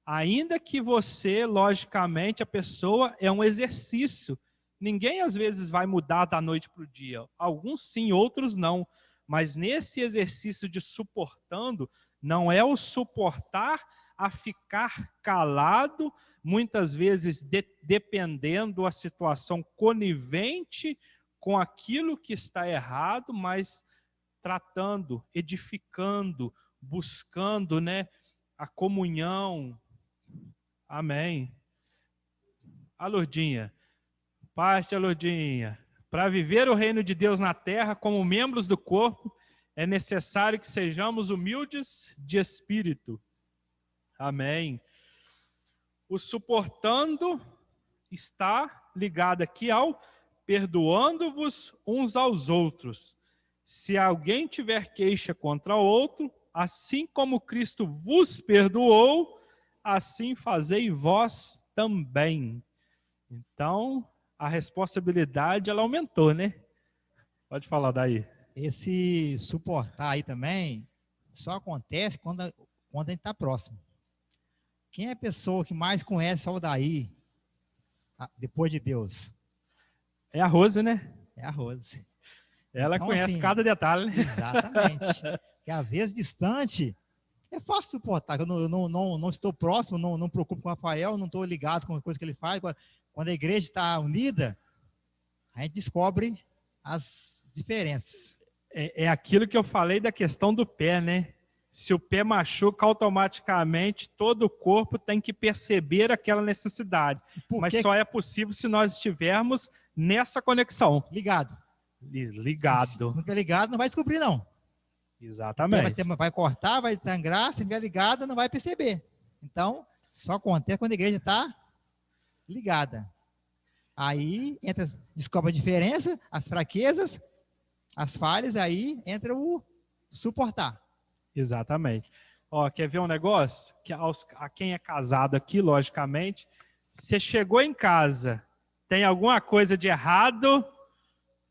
Ainda que você, logicamente, a pessoa é um exercício. Ninguém às vezes vai mudar da noite para o dia. Alguns sim, outros não. Mas nesse exercício de suportando, não é o suportar a ficar calado, muitas vezes dependendo da situação conivente com aquilo que está errado, mas tratando, edificando, buscando, né, a comunhão. Amém. A Lourdinha. Paz, tia Lourdinha. Para viver o reino de Deus na terra como membros do corpo, é necessário que sejamos humildes de espírito. Amém. O suportando está ligado aqui ao perdoando-vos uns aos outros. Se alguém tiver queixa contra o outro, assim como Cristo vos perdoou, assim fazei vós também. Então, a responsabilidade ela aumentou, né? Pode falar daí. Esse suportar aí também só acontece quando a gente está próximo. Quem é a pessoa que mais conhece o Aldair depois de Deus? É a Rose, né? É a Rose. Ela então, conhece assim, cada detalhe. Exatamente. Porque às vezes distante é fácil suportar. Eu não estou próximo, não preocupo com o Rafael, não estou ligado com a coisa que ele faz. Quando a igreja está unida, a gente descobre as diferenças. É aquilo que eu falei da questão do pé, né? Se o pé machuca, automaticamente todo o corpo tem que perceber aquela necessidade. Mas só é possível se nós estivermos nessa conexão. Ligado. Ligado. Se não estiver ligado, não vai descobrir, não. Exatamente. Vai cortar, vai sangrar, se não estiver ligado, não vai perceber. Então, só acontece quando a igreja está ligada. Aí entra, descobre a diferença, as fraquezas, as falhas, aí entra o suportar. Exatamente. Ó, quer ver um negócio? Que a quem é casado aqui, logicamente, você chegou em casa, tem alguma coisa de errado,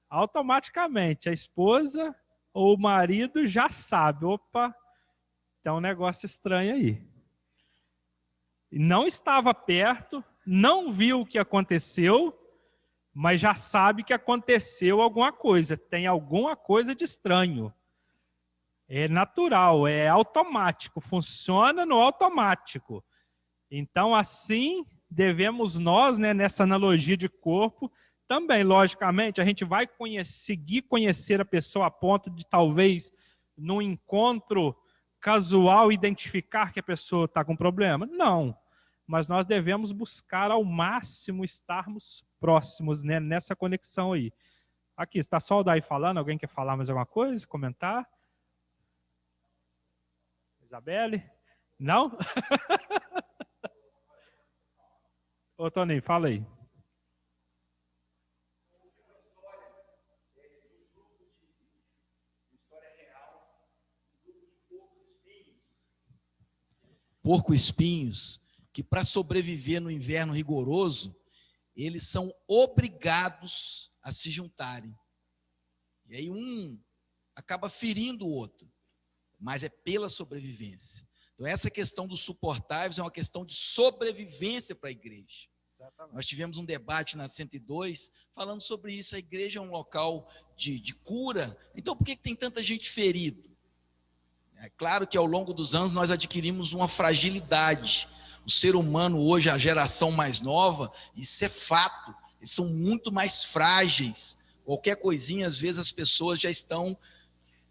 automaticamente a esposa ou o marido já sabe, opa, tem um negócio estranho aí. Não estava perto, não viu o que aconteceu, mas já sabe que aconteceu alguma coisa, tem alguma coisa de estranho. É natural, é automático, funciona no automático. Então, assim, devemos nós, né, nessa analogia de corpo, também, logicamente, a gente vai seguir conhecer a pessoa a ponto de, talvez, num encontro casual, identificar que a pessoa está com problema? Não. Mas nós devemos buscar ao máximo estarmos próximos, né, nessa conexão aí. Aqui, está só o Daí falando? Alguém quer falar mais alguma coisa? Comentar? Isabelle? Não? Ô Toninho, fala aí. Porco-espinhos, que para sobreviver no inverno rigoroso, eles são obrigados a se juntarem. E aí um acaba ferindo o outro, mas é pela sobrevivência. Então essa questão dos suportáveis é uma questão de sobrevivência para a igreja. Exatamente. Nós tivemos um debate na 102 falando sobre isso. A igreja é um local de cura, então por que tem tanta gente ferida? É claro que ao longo dos anos nós adquirimos uma fragilidade. O ser humano hoje, a geração mais nova, isso é fato, eles são muito mais frágeis. Qualquer coisinha, às vezes as pessoas já estão...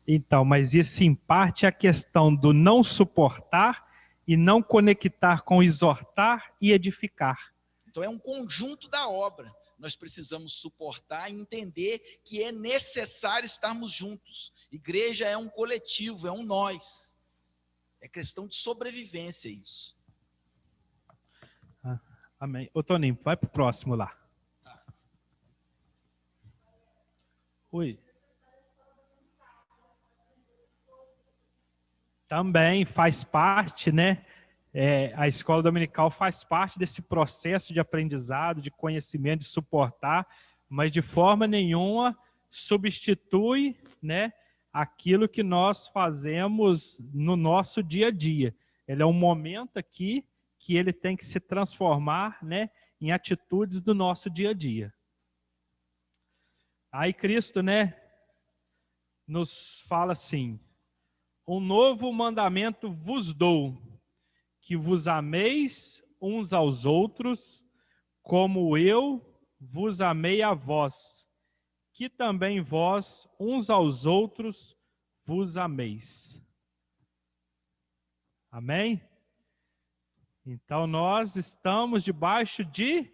Então, mas isso em parte é a questão do não suportar e não conectar com exortar e edificar. Então é um conjunto da obra. Nós precisamos suportar e entender que é necessário estarmos juntos. Igreja é um coletivo, é um nós. É questão de sobrevivência isso. Amém. Ô Toninho, vai para o próximo lá. Oi. Também faz parte, né? A escola dominical faz parte desse processo de aprendizado, de conhecimento, de suportar, mas de forma nenhuma substitui, né, aquilo que nós fazemos no nosso dia a dia. Ele é um momento aqui que ele tem que se transformar, né, em atitudes do nosso dia a dia. Aí Cristo, né, nos fala assim: um novo mandamento vos dou, que vos ameis uns aos outros, como eu vos amei a vós, que também vós uns aos outros vos ameis. Amém? Então nós estamos debaixo de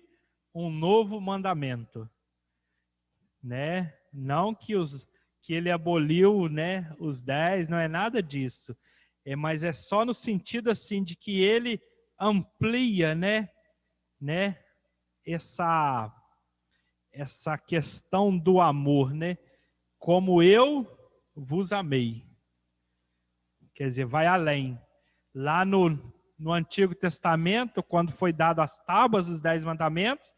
um novo mandamento, né? Não que ele aboliu, né, os 10, não é nada disso. Mas é só no sentido assim de que ele amplia, né, essa questão do amor, né? Como eu vos amei. Quer dizer, vai além. Lá no Antigo Testamento, quando foi dado as tábuas dos 10 mandamentos,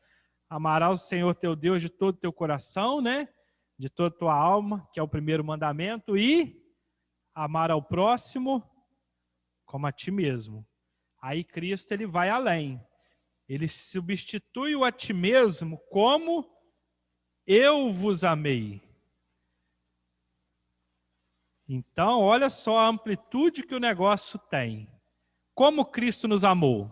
amarás o Senhor teu Deus de todo o teu coração, né? De toda a tua alma, que é o primeiro mandamento, e amar ao próximo como a ti mesmo. Aí Cristo ele vai além. Ele substitui o a ti mesmo como eu vos amei. Então, olha só a amplitude que o negócio tem. Como Cristo nos amou?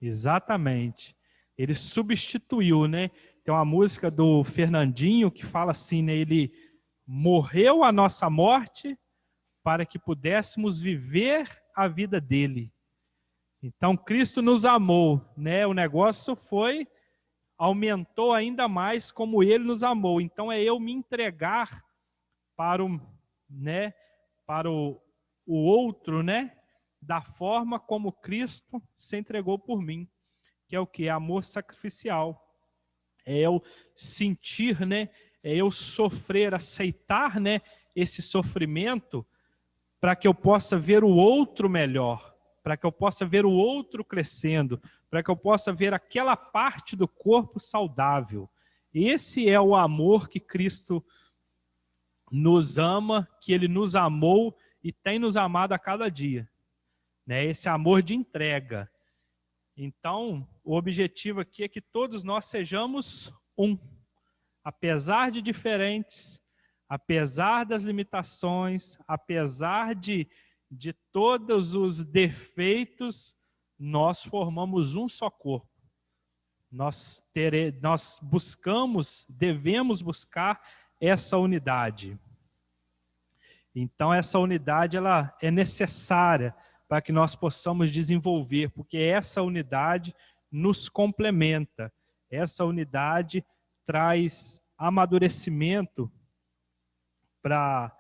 Exatamente. Ele substituiu, né? Tem uma música do Fernandinho que fala assim, né? Ele morreu a nossa morte para que pudéssemos viver a vida dele. Então, Cristo nos amou, né? O negócio aumentou ainda mais como ele nos amou. Então, é eu me entregar para o outro, né? Da forma como Cristo se entregou por mim, que é o que? Amor sacrificial. É eu sentir, né? É eu sofrer, aceitar, né, esse sofrimento para que eu possa ver o outro melhor, para que eu possa ver o outro crescendo, para que eu possa ver aquela parte do corpo saudável. Esse é o amor que Cristo nos ama, que Ele nos amou e tem nos amado a cada dia. Né? Esse amor de entrega. Então, o objetivo aqui é que todos nós sejamos um. Apesar de diferentes, apesar das limitações, apesar de todos os defeitos, nós formamos um só corpo. Nós devemos buscar essa unidade. Então, essa unidade ela é necessária para que nós possamos desenvolver, porque essa unidade nos complementa. Essa unidade traz amadurecimento para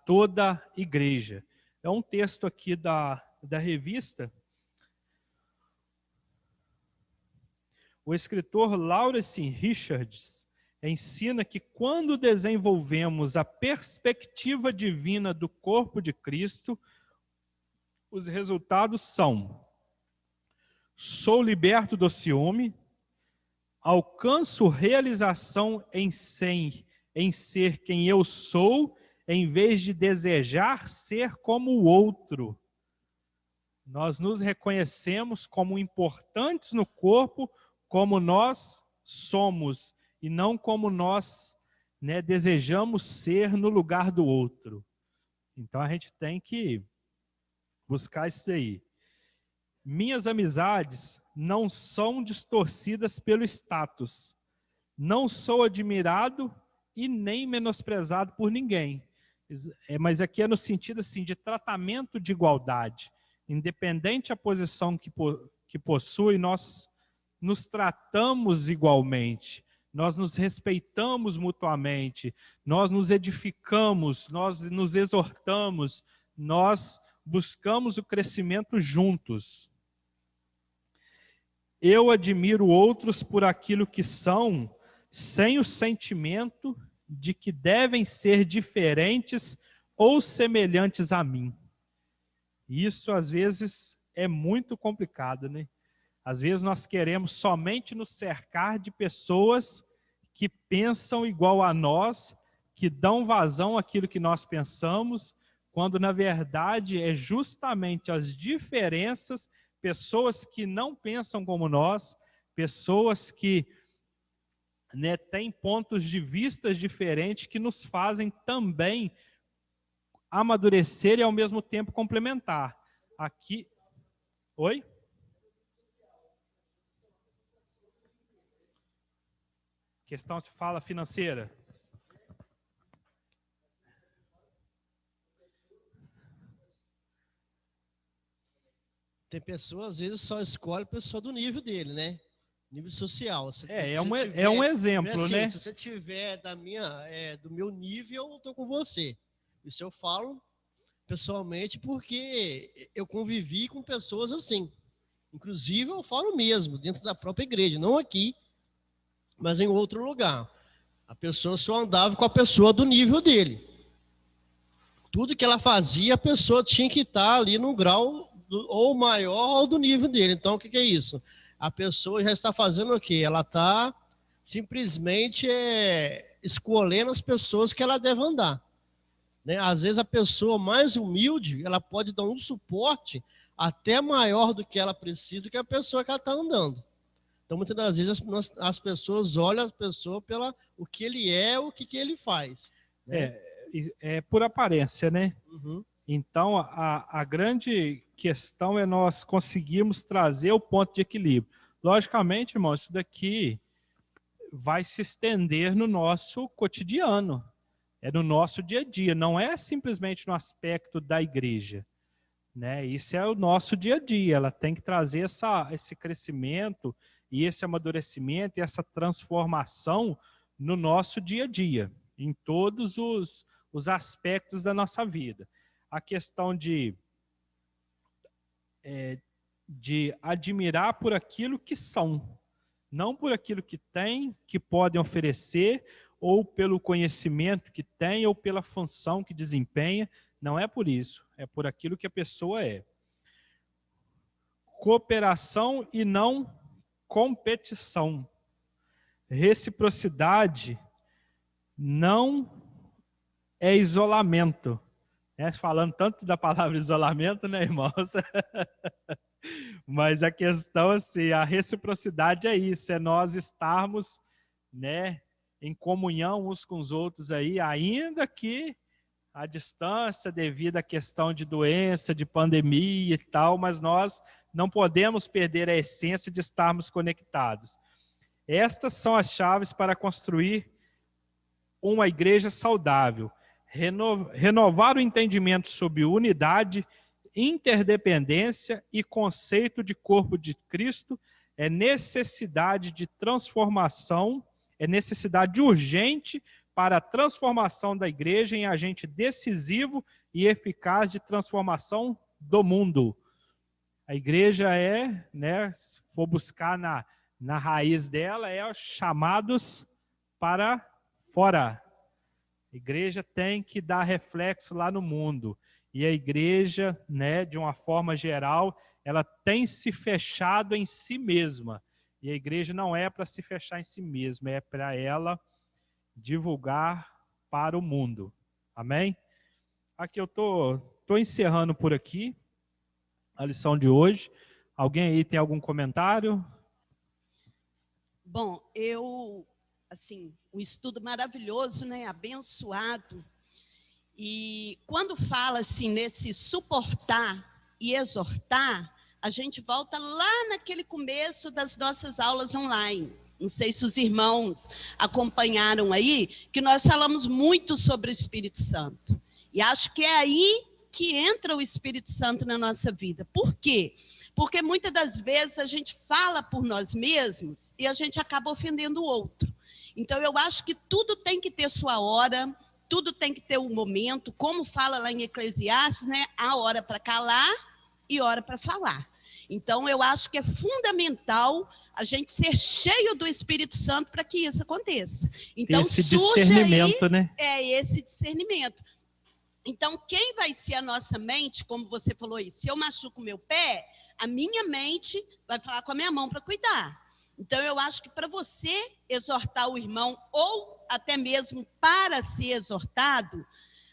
toda a igreja. É um texto aqui da da revista, o escritor Lawrence Richards ensina que quando desenvolvemos a perspectiva divina do corpo de Cristo, os resultados são: sou liberto do ciúme, alcanço realização em ser quem eu sou, em vez de desejar ser como o outro. Nós nos reconhecemos como importantes no corpo, como nós somos, e não como nós, né, desejamos ser no lugar do outro. Então a gente tem que buscar isso aí. Minhas amizades não são distorcidas pelo status. Não sou admirado e nem menosprezado por ninguém. Mas aqui é no sentido assim, de tratamento de igualdade. Independente da posição que possui, nós nos tratamos igualmente. Nós nos respeitamos mutuamente. Nós nos edificamos, nós nos exortamos, nós buscamos o crescimento juntos. Eu admiro outros por aquilo que são, sem o sentimento de que devem ser diferentes ou semelhantes a mim. Isso, às vezes, é muito complicado, né? Às vezes nós queremos somente nos cercar de pessoas que pensam igual a nós, que dão vazão àquilo que nós pensamos, quando, na verdade, é justamente as diferenças, pessoas que não pensam como nós, pessoas que, né, têm pontos de vista diferentes que nos fazem também amadurecer e, ao mesmo tempo, complementar. Aqui... Oi? Questão se fala financeira. Tem pessoas, às vezes, só escolhe a pessoa do nível dele, né? Nível social. É um exemplo, assim, né? Se você tiver do meu nível, eu estou com você. Isso eu falo pessoalmente porque eu convivi com pessoas assim. Inclusive, eu falo mesmo, dentro da própria igreja, não aqui, mas em outro lugar. A pessoa só andava com a pessoa do nível dele. Tudo que ela fazia, a pessoa tinha que estar ali no grau ou maior ou do nível dele. Então, o que é isso? A pessoa já está fazendo o quê? Ela está simplesmente escolhendo as pessoas que ela deve andar. Né? Às vezes, a pessoa mais humilde, ela pode dar um suporte até maior do que ela precisa, do que a pessoa que ela está andando. Então, muitas das vezes, as pessoas olham a pessoa pelo o que ele é, o que ele faz. Né? É por aparência, né? Uhum. Então, a grande questão é nós conseguirmos trazer o ponto de equilíbrio. Logicamente, irmão, isso daqui vai se estender no nosso cotidiano, é no nosso dia a dia, não é simplesmente no aspecto da igreja. Né? Isso é o nosso dia a dia, ela tem que trazer esse crescimento e esse amadurecimento e essa transformação no nosso dia a dia, em todos os aspectos da nossa vida. A questão de admirar por aquilo que são, não por aquilo que têm, que podem oferecer, ou pelo conhecimento que tem, ou pela função que desempenha. Não é por isso, é por aquilo que a pessoa é. Cooperação e não competição. Reciprocidade não é isolamento. Falando tanto da palavra isolamento, né, irmãos? Mas a questão, assim, a reciprocidade é isso, é nós estarmos, né, em comunhão uns com os outros aí, ainda que a distância devido à questão de doença, de pandemia e tal, mas nós não podemos perder a essência de estarmos conectados. Estas são as chaves para construir uma igreja saudável. Renovar o entendimento sobre unidade, interdependência e conceito de corpo de Cristo é necessidade de transformação, é necessidade urgente para a transformação da igreja em agente decisivo e eficaz de transformação do mundo. A igreja é, né, se for buscar na raiz dela, é os chamados para fora. A igreja tem que dar reflexo lá no mundo. E a igreja, né, de uma forma geral, ela tem se fechado em si mesma. E a igreja não é para se fechar em si mesma, é para ela divulgar para o mundo. Amém? Aqui eu estou encerrando por aqui a lição de hoje. Alguém aí tem algum comentário? Bom, assim, um estudo maravilhoso, né? Abençoado. E quando fala assim nesse suportar e exortar, a gente volta lá naquele começo das nossas aulas online. Não sei se os irmãos acompanharam aí, que nós falamos muito sobre o Espírito Santo. E acho que é aí que entra o Espírito Santo na nossa vida. Por quê? Porque muitas das vezes a gente fala por nós mesmos e a gente acaba ofendendo o outro. Então, eu acho que tudo tem que ter sua hora, tudo tem que ter um momento, como fala lá em Eclesiastes, né? Há hora para calar e hora para falar. Então, eu acho que é fundamental a gente ser cheio do Espírito Santo para que isso aconteça. Então, esse discernimento, aí, né? É esse discernimento. Então, quem vai ser a nossa mente, como você falou aí, se eu machuco o meu pé, a minha mente vai falar com a minha mão para cuidar. Então, eu acho que para você exortar o irmão, ou até mesmo para ser exortado,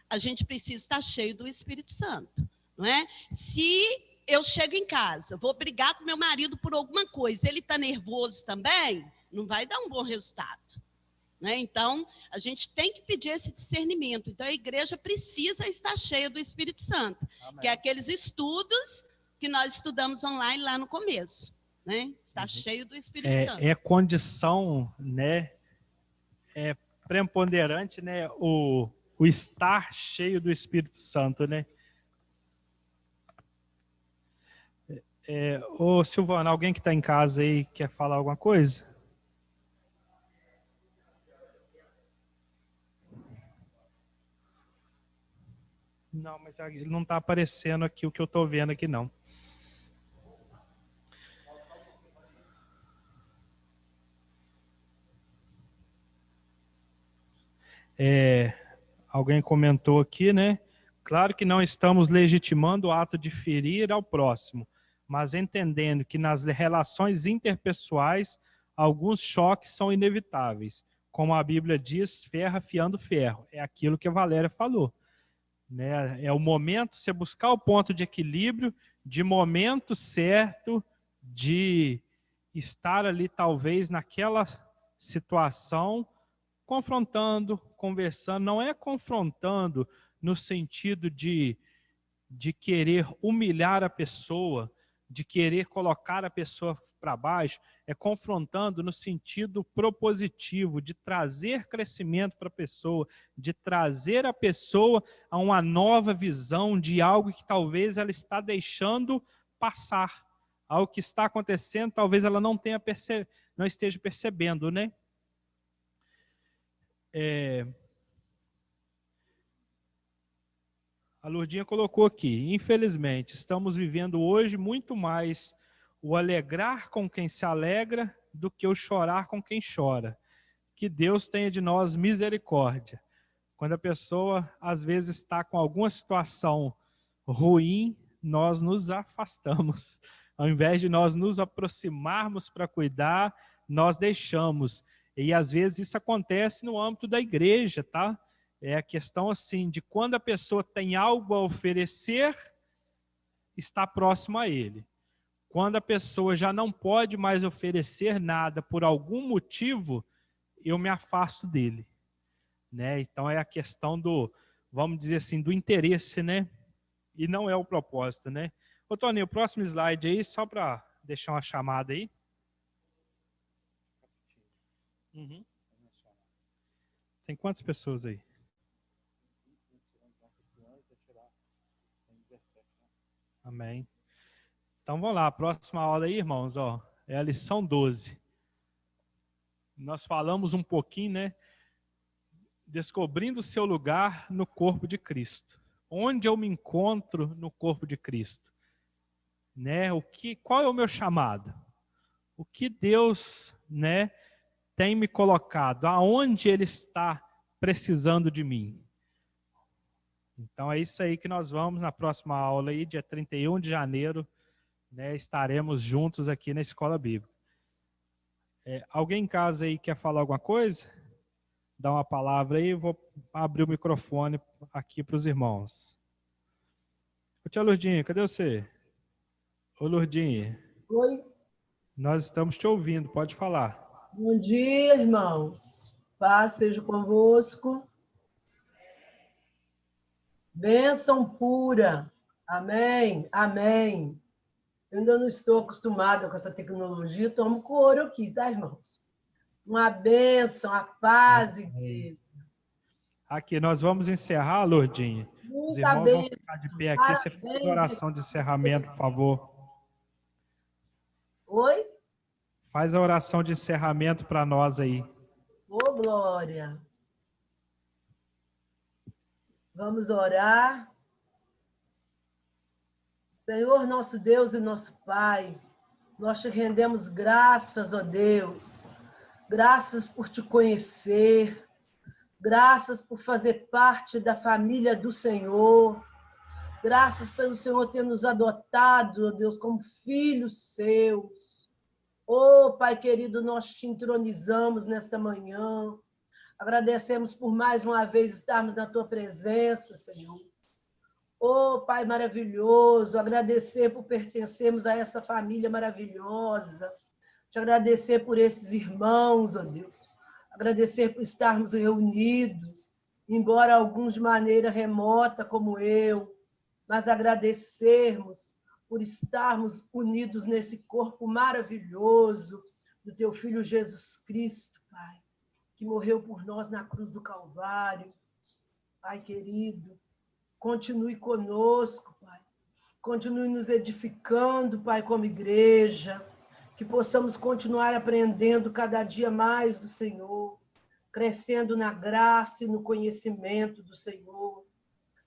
a gente precisa estar cheio do Espírito Santo, não é? Se eu chego em casa, vou brigar com meu marido por alguma coisa, ele está nervoso também, não vai dar um bom resultado. Né? Então, a gente tem que pedir esse discernimento. Então, a igreja precisa estar cheia do Espírito Santo, Amém. Que é aqueles estudos que nós estudamos online lá no começo. Né? Está cheio do Espírito Santo. É condição, né? É preponderante, né? O estar cheio do Espírito Santo, né? Ô Silvana, alguém que está em casa aí quer falar alguma coisa? Não, mas ele não está aparecendo aqui o que eu estou vendo aqui, não. Alguém comentou aqui, né? Claro que não estamos legitimando o ato de ferir ao próximo, mas entendendo que nas relações interpessoais, alguns choques são inevitáveis. Como a Bíblia diz, ferro afiando ferro. É aquilo que a Valéria falou. Né? É o momento, você buscar o ponto de equilíbrio, de momento certo, de estar ali talvez naquela situação, confrontando, conversando. Não é confrontando no sentido de querer humilhar a pessoa, de querer colocar a pessoa para baixo, é confrontando no sentido propositivo, de trazer crescimento para a pessoa, de trazer a pessoa a uma nova visão de algo que talvez ela está deixando passar, algo que está acontecendo, talvez ela não esteja percebendo, né? A Lourdinha colocou aqui, infelizmente, estamos vivendo hoje muito mais o alegrar com quem se alegra do que o chorar com quem chora. Que Deus tenha de nós misericórdia. Quando a pessoa, às vezes, está com alguma situação ruim, nós nos afastamos. Ao invés de nós nos aproximarmos para cuidar, nós deixamos. E, às vezes, isso acontece no âmbito da igreja, tá? É a questão assim, de quando a pessoa tem algo a oferecer, está próximo a ele. Quando a pessoa já não pode mais oferecer nada por algum motivo, eu me afasto dele. Né? Então é a questão do, vamos dizer assim, do interesse, né? E não é o propósito, né? Ô Toninho, o próximo slide aí, só para deixar uma chamada aí. Uhum. Tem quantas pessoas aí? Amém. Então vamos lá, a próxima aula aí, irmãos, ó, é a lição 12. Nós falamos um pouquinho, né? Descobrindo o seu lugar no corpo de Cristo. Onde eu me encontro no corpo de Cristo? né? Qual é o meu chamado? O que Deus, né, tem me colocado? Aonde Ele está precisando de mim? Então é isso aí que nós vamos na próxima aula aí, dia 31 de janeiro, né, estaremos juntos aqui na Escola Bíblica. Alguém em casa aí quer falar alguma coisa? Dá uma palavra aí, vou abrir o microfone aqui para os irmãos. Ô, tia Lourdinha, cadê você? Ô, Lourdinha. Oi. Nós estamos te ouvindo, pode falar. Bom dia, irmãos. Paz seja convosco. Bênção pura. Amém, amém. Eu ainda não estou acostumada com essa tecnologia, tomo couro aqui, tá, irmãos? Uma bênção, a paz, igreja. Aqui, nós vamos encerrar, Lourdinha. Os irmãos vão ficar de pé aqui. Você faz a oração de encerramento, por favor. Oi? Faz a oração de encerramento para nós aí. Ô, glória. Vamos orar. Senhor, nosso Deus e nosso Pai, nós te rendemos graças, ó Deus. Graças por te conhecer. Graças por fazer parte da família do Senhor. Graças pelo Senhor ter nos adotado, ó Deus, como filhos seus. Ô, Pai querido, nós te entronizamos nesta manhã. Agradecemos por mais uma vez estarmos na tua presença, Senhor. Ô, Pai maravilhoso, agradecer por pertencermos a essa família maravilhosa. Te agradecer por esses irmãos, ó Deus. Agradecer por estarmos reunidos, embora alguns de maneira remota, como eu, mas agradecermos por estarmos unidos nesse corpo maravilhoso do teu Filho Jesus Cristo, Pai, que morreu por nós na cruz do Calvário. Pai querido, continue conosco, Pai. Continue nos edificando, Pai, como igreja, que possamos continuar aprendendo cada dia mais do Senhor, crescendo na graça e no conhecimento do Senhor.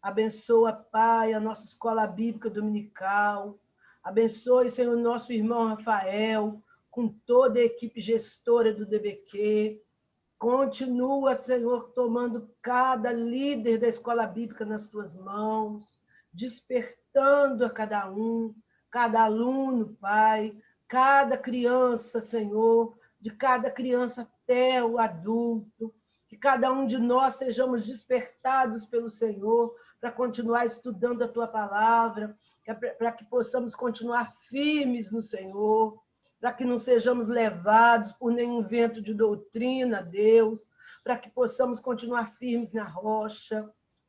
Abençoa, Pai, a nossa escola bíblica dominical. Abençoe, Senhor, nosso irmão Rafael, com toda a equipe gestora do DBQ. Continua, Senhor, tomando cada líder da escola bíblica nas tuas mãos, despertando a cada um, cada aluno, Pai, cada criança, Senhor, de cada criança até o adulto, que cada um de nós sejamos despertados pelo Senhor para continuar estudando a tua palavra, para que possamos continuar firmes no Senhor, para que não sejamos levados por nenhum vento de doutrina, Deus, para que possamos continuar firmes na rocha.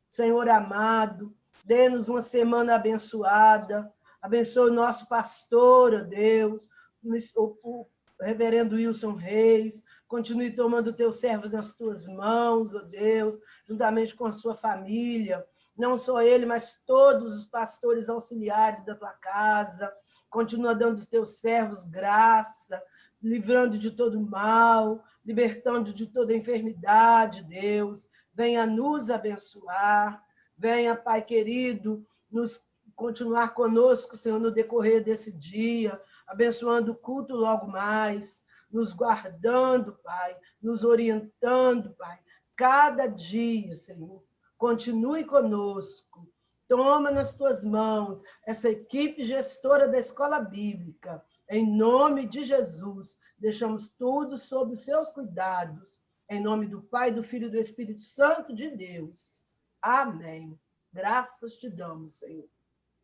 Senhor amado, dê-nos uma semana abençoada, abençoe o nosso pastor, ó Deus, o reverendo Wilson Reis, continue tomando teus servos nas tuas mãos, ó Deus, juntamente com a sua família, não só ele, mas todos os pastores auxiliares da tua casa. Continua dando aos teus servos graça, livrando de todo mal, libertando de toda enfermidade, Deus. Venha nos abençoar. Venha, Pai querido, nos continuar conosco, Senhor, no decorrer desse dia, abençoando o culto logo mais, nos guardando, Pai, nos orientando, Pai, cada dia, Senhor. Continue conosco. Toma nas tuas mãos essa equipe gestora da escola bíblica. Em nome de Jesus, deixamos tudo sob os seus cuidados. Em nome do Pai, do Filho e do Espírito Santo de Deus. Amém. Graças te damos, Senhor.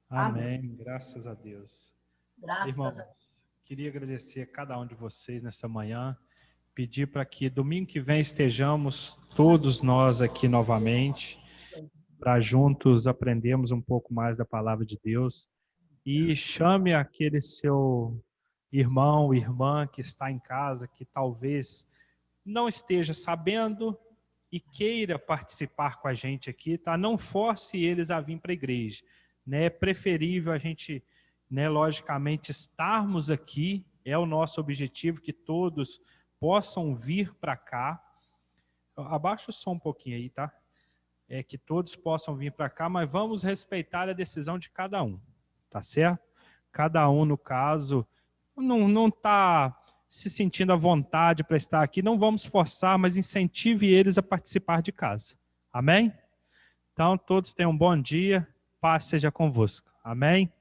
Amém. Graças a Deus. Graças Irmãos, a Deus. queria agradecer a cada um de vocês nessa manhã. Pedir para que domingo que vem estejamos todos nós aqui novamente, para juntos aprendermos um pouco mais da palavra de Deus. E chame aquele seu irmão, irmã que está em casa, que talvez não esteja sabendo e queira participar com a gente aqui, tá? Não force eles a vir para a igreja, né? É preferível a gente, né, logicamente, estarmos aqui, é o nosso objetivo, que todos possam vir para cá. Abaixa o som um pouquinho aí, tá? Que todos possam vir para cá, mas vamos respeitar a decisão de cada um, tá certo? cada um, no caso, não está se sentindo à vontade para estar aqui, não vamos forçar, mas incentive eles a participar de casa. Amém? Então, todos tenham um bom dia, paz seja convosco. Amém?